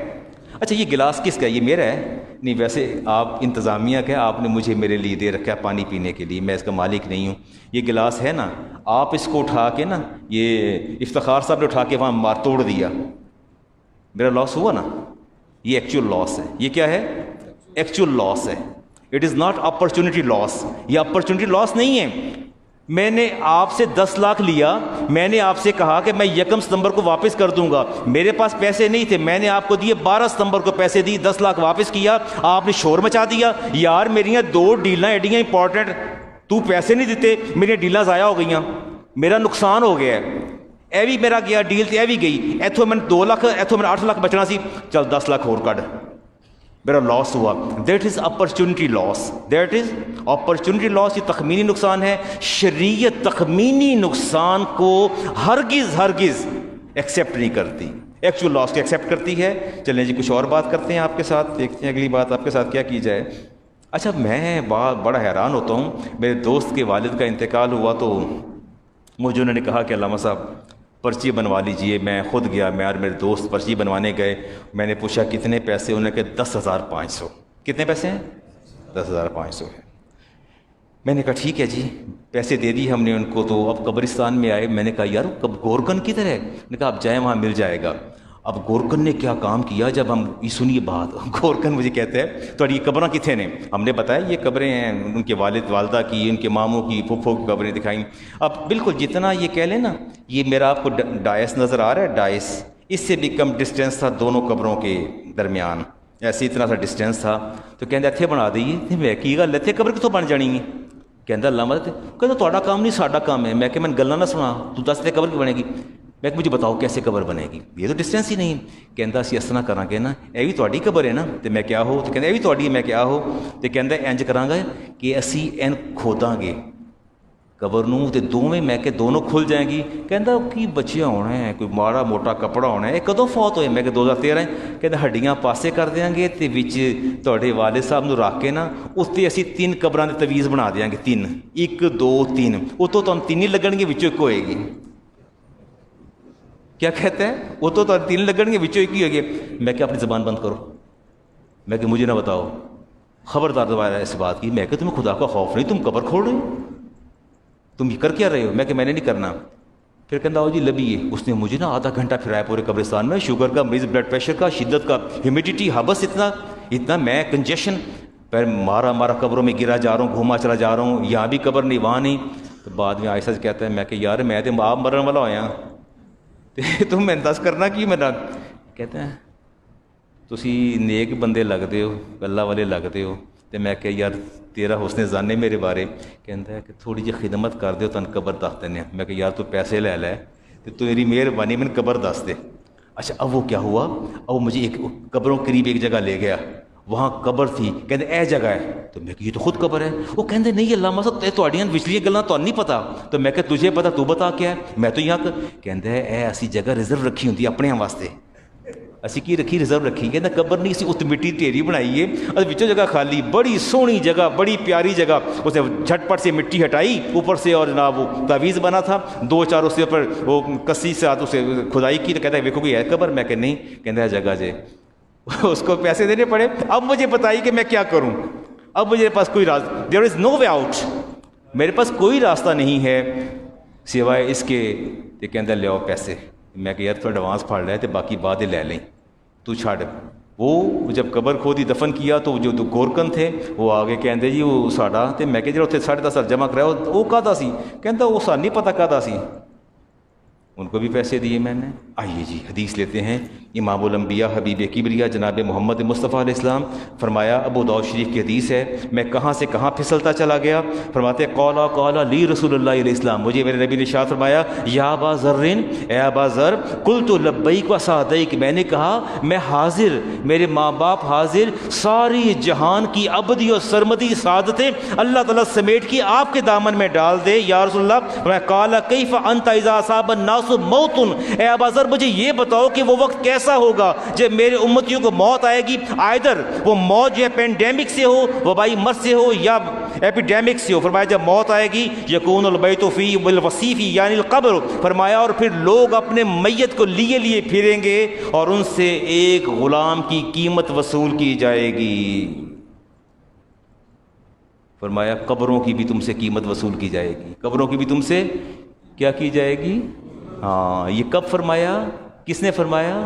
اچھا یہ گلاس کس کا ہے؟ یہ میرا ہے؟ نہیں، ویسے آپ انتظامیہ کا، آپ نے مجھے میرے لیے دے رکھا ہے پانی پینے کے لیے، میں اس کا مالک نہیں ہوں. یہ گلاس ہے نا، آپ اس کو اٹھا کے نا، یہ افتخار صاحب نے اٹھا کے وہاں توڑ دیا، میرا لاس ہوا نا. یہ ایکچوئل لاس ہے. یہ کیا ہے؟ ایکچوئل لاس ہے. It is not opportunity loss. یہ اپرچونٹی لاس نہیں ہے. میں نے آپ سے 10 لاکھ لیا، میں نے آپ سے کہا کہ میں 1 ستمبر کو واپس کر دوں گا، میرے پاس پیسے نہیں تھے، میں نے آپ کو دیے 12 ستمبر کو پیسے دی، 10 لاکھ واپس کیا، آپ نے شور مچا دیا، یار میری 2 ڈیلاں ایڈیاں امپورٹنٹ، تو پیسے نہیں دیتے، میری ڈیلاں ضائع ہو گئیاں، میرا نقصان ہو گیا ہے. اے بھی میرا گیا ڈیل تے اے بھی گئی، ایتھوں میں 2 لاکھ، ایتھوں میں 8 لاکھ بچنا سی، چل 10 لاکھ اور کٹ، میرا لاس ہوا. That is opportunity loss. That is opportunity loss. یہ تخمینی نقصان ہے. شریعت تخمینی نقصان کو ہرگز ایکسیپٹ نہیں کرتی، ایکچوئل لاس کو ایکسیپٹ کرتی ہے. چلیں جی کچھ اور بات کرتے ہیں آپ کے ساتھ، دیکھتے ہیں اگلی بات آپ کے ساتھ کیا کی جائے. اچھا میں بڑا حیران ہوتا ہوں، میرے دوست کے والد کا انتقال ہوا تو مجھے انہوں نے کہا کہ علامہ صاحب پرچی بنوا لیجئے. میں خود گیا، میں اور میرے دوست پرچی بنوانے گئے. میں نے پوچھا کتنے پیسے؟ انہوں نے کہا 10,500. کتنے پیسے ہیں؟ 10,500 ہے. میں نے کہا ٹھیک ہے جی، پیسے دے دی ہم نے ان کو. تو اب قبرستان میں آئے. میں نے کہا یار کب گورکن کدھر ہے؟ نے کہا آپ جائیں وہاں مل جائے گا. اب گورکن نے کیا کام کیا جب ہم یہ سنیے بات. گورکن مجھے کہتے ہیں تو یہ قبریں کتنے نے؟ ہم نے بتایا یہ قبریں ہیں ان کے والد والدہ کی، ان کے ماموں کی، پھپھو کی قبریں دکھائیں. اب بالکل جتنا یہ کہہ لیں نا، یہ میرا آپ کو ڈائس نظر آ رہا ہے، ڈائس، اس سے بھی کم ڈسٹینس تھا دونوں قبروں کے درمیان، ایسے اتنا سا ڈسٹینس تھا. تو کہتے اتنے بنا دیے. میں کی گل اتنے قبر کتوں بن جانی ہے؟ کہتا اللہ مدد. کہتا تھوڑا کام نہیں ساڈا کام ہے. میں کہ میں گلاں نہ سنا، تو دس تے قبر کی بنے گی. میں کہ مجھے بتاؤ کیسے قبر بنے گی، یہ تو ڈسٹینس ہی نہیں. کہتا اسی اس طرح کراں گے نا، اے بھی تہاڈی قبر ہے نا. تو میں کیا ہو؟ تو کہتا اے بھی تہاڈی ہے. میں کیا ہو؟ تو کہتا انج کراں گا کہ اسی این کھوداں گے قبر نوں تے دوویں، میں کہ دونوں کھل جائیں گی. کہتا کی بچیا ہونا ہے، کوئی ماڑا موٹا کپڑا ہونا ہے. کدوں فوت ہوئے؟ میں کہ 2013 ہے. کہتا ہڈیاں پاسے کر دیاں گے تے وچ تہاڈے والد صاحب نوں رکھ کے نا اتنے اسی 3 قبراں دے تویز بنا دیاں گے. 3، 1 2 3، اتوں تہاڈوں 3 ہی لگن گے، وچوں ایک ہوئے گی. کیا کہتا ہے؟ اتوں تو 3 لگن گے، وچوں ایک ہی ہوئے گی. میں کہ اپنی زبان بند کرو. میں کہ مجھے نہ بتاؤ، خبردار دوبارہ اس بات کی. میں کہ تمہیں خدا کا خوف نہیں، تم قبر کھول رہے ہو، تم یہ کر کیا رہے ہو؟ میں کہ میں نے نہیں کرنا. پھر کہتا آؤ جی لبیے. اس نے مجھے نا آدھا گھنٹہ پھرایا پورے قبرستان میں. شوگر کا مریض، بلڈ پریشر کا، شدت کا، ہیومیڈیٹی، حبس اتنا میں کنجیشن، پھر مارا قبروں میں گرا جا رہا ہوں، گھوما چلا جا رہا ہوں، یہاں بھی قبر نہیں وہاں نہیں. تو بعد میں آہستہ سے کہتا ہے میں کہ یار میں تو آپ مرن والا ہویا تم میں دس کرنا کی میرا. کہتے ہیں تسی نیک بندے لگتے ہو، اللہ والے لگتے ہو. تو میں کہ یار تیرا حسن ظن ہے میرے بارے. کہتا ہے کہ تھوڑی جی خدمت کر دیو تن قبر دس دینے. میں کہ یار تو پیسے لے لے تو تیری مہربانی میں قبر دس دے. اچھا اب وہ کیا ہوا؟ اب وہ مجھے ایک قبروں قریب ایک جگہ لے گیا، وہاں قبر تھی. کہتے اے جگہ ہے. تو میں کہ یہ تو خود قبر ہے. وہ کہتے نہیں علامہ صاحب تہاڈیاں پچھلیاں گلاں تو نہیں پتا. تو میں کہ تجھے پتا، تو بتا کیا ہے. میں تو یہاں کہتا ہے اے اسی جگہ ریزرو رکھی ہوندی اپنے واسطے. اسی کی رکھی؟ ریزرو رکھی. کہتا قبر نہیں، اسی ات مٹی ڈھیری بنائی ہے، اور وچوں جگہ خالی، بڑی سونی جگہ، بڑی پیاری جگہ. اسے جھٹ پٹ سے مٹی ہٹائی اوپر سے، اور جناب وہ تعویذ بنا تھا 2-4 اس کے اوپر وہ کسی سے اسے کھدائی کی. تو کہتا ہے دیکھو کوئی ہے قبر؟ میں کہ نہیں. کہتا ہے جگہ جے. اس کو پیسے دینے پڑے. اب مجھے بتائیے کہ میں کیا کروں. اب مجھے پاس کوئی راستہ، دیر از نو وے آؤٹ. میرے پاس کوئی راستہ نہیں ہے سوائے اس کے. تو کہتا لے آؤ پیسے. میں کہ یار تو ایڈوانس پھاڑ لے تو باقی بعد لے لیں، تو چھاڑ. وہ جب قبر کھودی دفن کیا تو جو گورکن تھے وہ آگے کہتے جی وہ ساڈا. تو میں کہ جی اتنے 10.5 جمع کرایا وہ کہتا سی. کہتا وہ سان نہیں پتا کہتا سی. ان کو بھی پیسے دیے میں نے. آئیے جی حدیث لیتے ہیں. امام الانبیاء حبیب کبریہ جناب محمد مصطفیٰ علیہ السلام فرمایا، ابو داؤد شریف کی حدیث ہے، میں کہاں سے کہاں پھسلتا چلا گیا. فرماتے قال لی رسول اللہ علیہ السلام، مجھے میرے نبی نے ارشاد فرمایا یا ابا ذر، اے ابا ذر، قلت لبیک و سعدیک، میں نے کہا میں حاضر، میرے ماں باپ حاضر، ساری جہان کی ابدی اور سرمدی سعادتیں اللہ تعالیٰ سمیٹ کی آپ کے دامن میں ڈال دے یا رسول اللہ. میں قال کیف انت اذا اصاب الناس موت، اے ابا ذر مجھے یہ بتاؤ کہ وہ وقت کیسا ہوگا جب میرے امتیوں کو موت آئے گی. آئدر وہ موت جو ہے پینڈیمک سے ہو، وبائی مرض سے ہو، یا ایپیڈیمک سے ہو. فرمایا جب موت آئے گی یکون البیت فی بالوصیف یعنی القبر. فرمایا اور پھر لوگ اپنے میت کو لیے پھریں گے اور ان سے ایک غلام کی قیمت وصول کی جائے گی. فرمایا قبروں کی بھی تم سے قیمت وصول کی جائے گی. قبروں کی بھی تم سے کیا کی جائے گی؟ ہاں. یہ کب فرمایا؟ کس نے فرمایا؟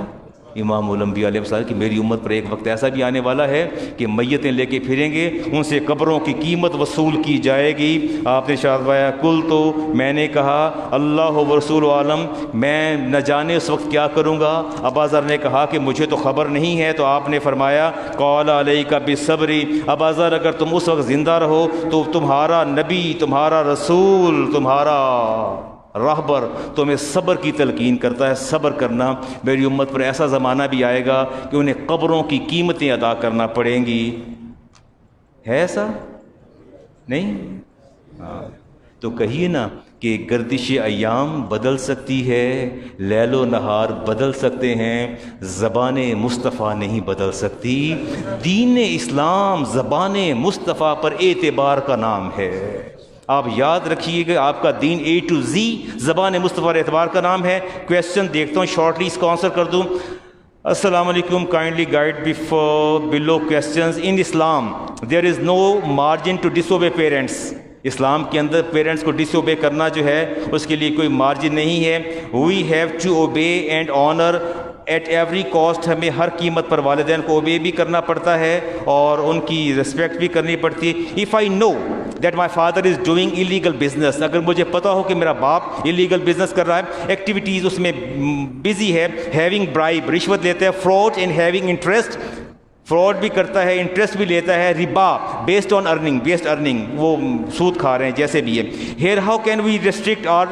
امام الانبیاء علیہ السلام. کہ میری امت پر ایک وقت ایسا بھی آنے والا ہے کہ میتیں لے کے پھریں گے، ان سے قبروں کی قیمت وصول کی جائے گی. آپ نے ارشاد فرمایا کل تو میں نے کہا اللہ و رسول عالم، میں نہ جانے اس وقت کیا کروں گا. ابا ذر نے کہا کہ مجھے تو خبر نہیں ہے. تو آپ نے فرمایا قال علیک بالصبر، ابا ذر اگر تم اس وقت زندہ رہو تو تمہارا نبی، تمہارا رسول، تمہارا راہبر تمہیں صبر کی تلقین کرتا ہے. صبر کرنا. میری امت پر ایسا زمانہ بھی آئے گا کہ انہیں قبروں کی قیمتیں ادا کرنا پڑیں گی. ہے ایسا نہیں؟ ہاں. تو کہیے نا کہ گردش ایام بدل سکتی ہے، لیل و نہار بدل سکتے ہیں، زبان مصطفیٰ نہیں بدل سکتی. دین اسلام زبان مصطفیٰ پر اعتبار کا نام ہے. آپ یاد رکھیے کہ آپ کا دین A to Z زبان مصطفیٰ اعتبار کا نام ہے. کویشچن دیکھتا ہوں شارٹلی اس کو آنسر کر دوں. السلام علیکم, kindly guide below questions. In Islam there is no margin to disobey parents. اسلام کے اندر پیرنٹس کو ڈس اوبے کرنا جو ہے اس کے لیے کوئی مارجن نہیں ہے. We have to obey and honour at every cost. ہمیں ہر قیمت پر والدین کو اوبے بھی کرنا پڑتا ہے اور ان کی رسپیکٹ بھی کرنی پڑتی ہے. If I know that my father is doing illegal business, اگر مجھے پتا ہو کہ میرا باپ ایلیگل بزنس کر رہا ہے, ایکٹیویٹیز اس میں بزی ہے, ہیونگ برائب رشوت لیتا ہے, fraud and having interest fraud بھی کرتا ہے, انٹرسٹ بھی لیتا ہے, ربا based on earning based earning وہ سود کھا رہے ہیں جیسے بھی ہے. Here how can we restrict our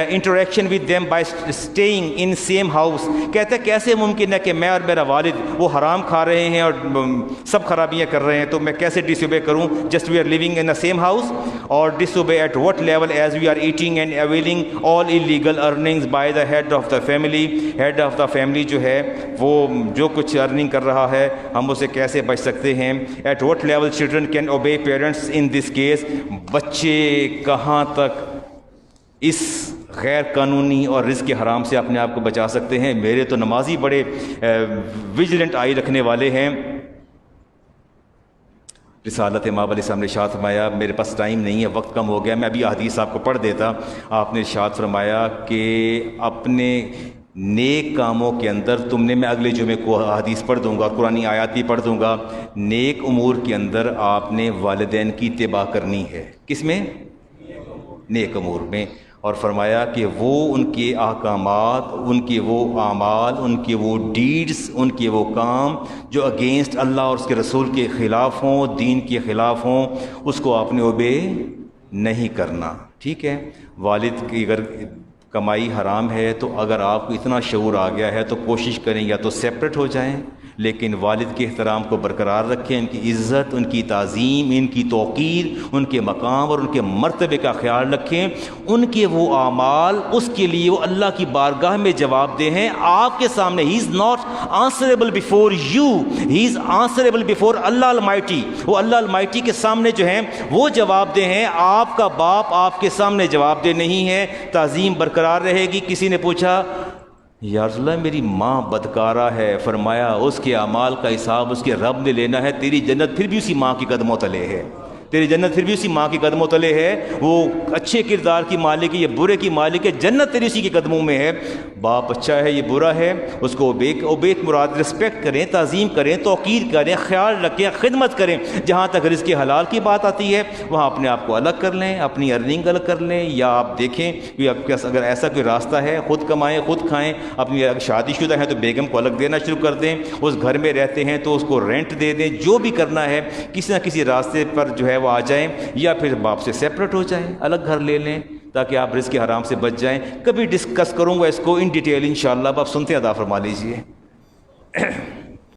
interaction with them by staying in same house. کہتے ہیں کیسے ممکن ہے کہ میں اور میرا والد وہ حرام کھا رہے ہیں اور سب خرابیاں کر رہے ہیں, تو میں کیسے ڈس اوبے کروں, just we are living in the same house. اور disobey at what level as we are eating and availing all illegal earnings by the head of the family. Head of the family جو ہے وہ جو کچھ earning کر رہا ہے ہم اسے کیسے بچ سکتے ہیں. At what level children can obey parents in this case. بچے کہاں تک اس غیر قانونی اور رزق حرام سے اپنے آپ کو بچا سکتے ہیں. میرے تو نمازی بڑے ویجیلنٹ آئی رکھنے والے ہیں. رسالت مآب علیہ السلام نے ارشاد فرمایا, میرے پاس ٹائم نہیں ہے, وقت کم ہو گیا, میں ابھی حدیث آپ کو پڑھ دیتا. آپ نے ارشاد فرمایا کہ اپنے نیک کاموں کے اندر تم نے, میں اگلے جمعے کو حدیث پڑھ دوں گا, قرآنی آیات بھی پڑھ دوں گا, نیک امور کے اندر آپ نے والدین کی اتباع کرنی ہے. کس میں؟ نیک امور میں. اور فرمایا کہ وہ ان کے احکامات, ان کے وہ اعمال, ان کے وہ ڈیڈز, ان کے وہ کام جو اگینسٹ اللہ اور اس کے رسول کے خلاف ہوں, دین کے خلاف ہوں, اس کو آپ نے اوبے نہیں کرنا. ٹھیک ہے, والد کی اگر کمائی حرام ہے تو اگر آپ کو اتنا شعور آ گیا ہے تو کوشش کریں یا تو سیپریٹ ہو جائیں, لیکن والد کے احترام کو برقرار رکھیں, ان کی عزت, ان کی تعظیم, ان کی توقیر, ان کے مقام اور ان کے مرتبے کا خیال رکھیں. ان کے وہ اعمال اس کے لیے وہ اللہ کی بارگاہ میں جواب دہ ہیں آپ کے سامنے. He is not answerable before you, he is answerable before Allah Almighty. وہ اللہ المائٹی کے سامنے جو ہیں وہ جواب دہ ہیں, آپ کا باپ آپ کے سامنے جواب دہ نہیں ہے. تعظیم برقرار رہے گی. کسی نے پوچھا یا رسول اللہ میری ماں بدکارہ ہے, فرمایا اس کے اعمال کا حساب اس کے رب نے لینا ہے. تیری جنت پھر بھی اسی ماں کی قدموں تلے ہے, تیری جنت پھر بھی اسی ماں کی قدموں تلے ہے. وہ اچھے کردار کی مالک ہے, یہ برے کی مالک ہے, جنت تیری اسی کے قدموں میں ہے. باپ اچھا ہے, یہ برا ہے, اس کو اوبے مراد رسپیکٹ کریں, تعظیم کریں, توقیر کریں, خیال رکھیں, خدمت کریں. جہاں تک رزق حلال کی بات آتی ہے وہاں اپنے آپ کو الگ کر لیں, اپنی ارننگ الگ کر لیں, یا آپ دیکھیں کہ آپ کے اگر ایسا کوئی راستہ ہے خود کمائیں خود کھائیں. اپنی شادی شدہ ہیں تو بیگم کو الگ دینا شروع کر دیں, اس گھر میں رہتے ہیں تو اس کو رینٹ دے دیں. جو بھی کرنا ہے کسی نہ کسی راستے پر جو ہے وہ آ جائیں, یا پھر باپ سے سیپریٹ ہو جائیں, الگ گھر لے لیں تاکہ آپ رزق حرام سے بچ جائیں. کبھی ڈسکس کروں گا اس کو ان ڈیٹیل انشاءاللہ, اب آپ سنتے ادا فرما لیجئے.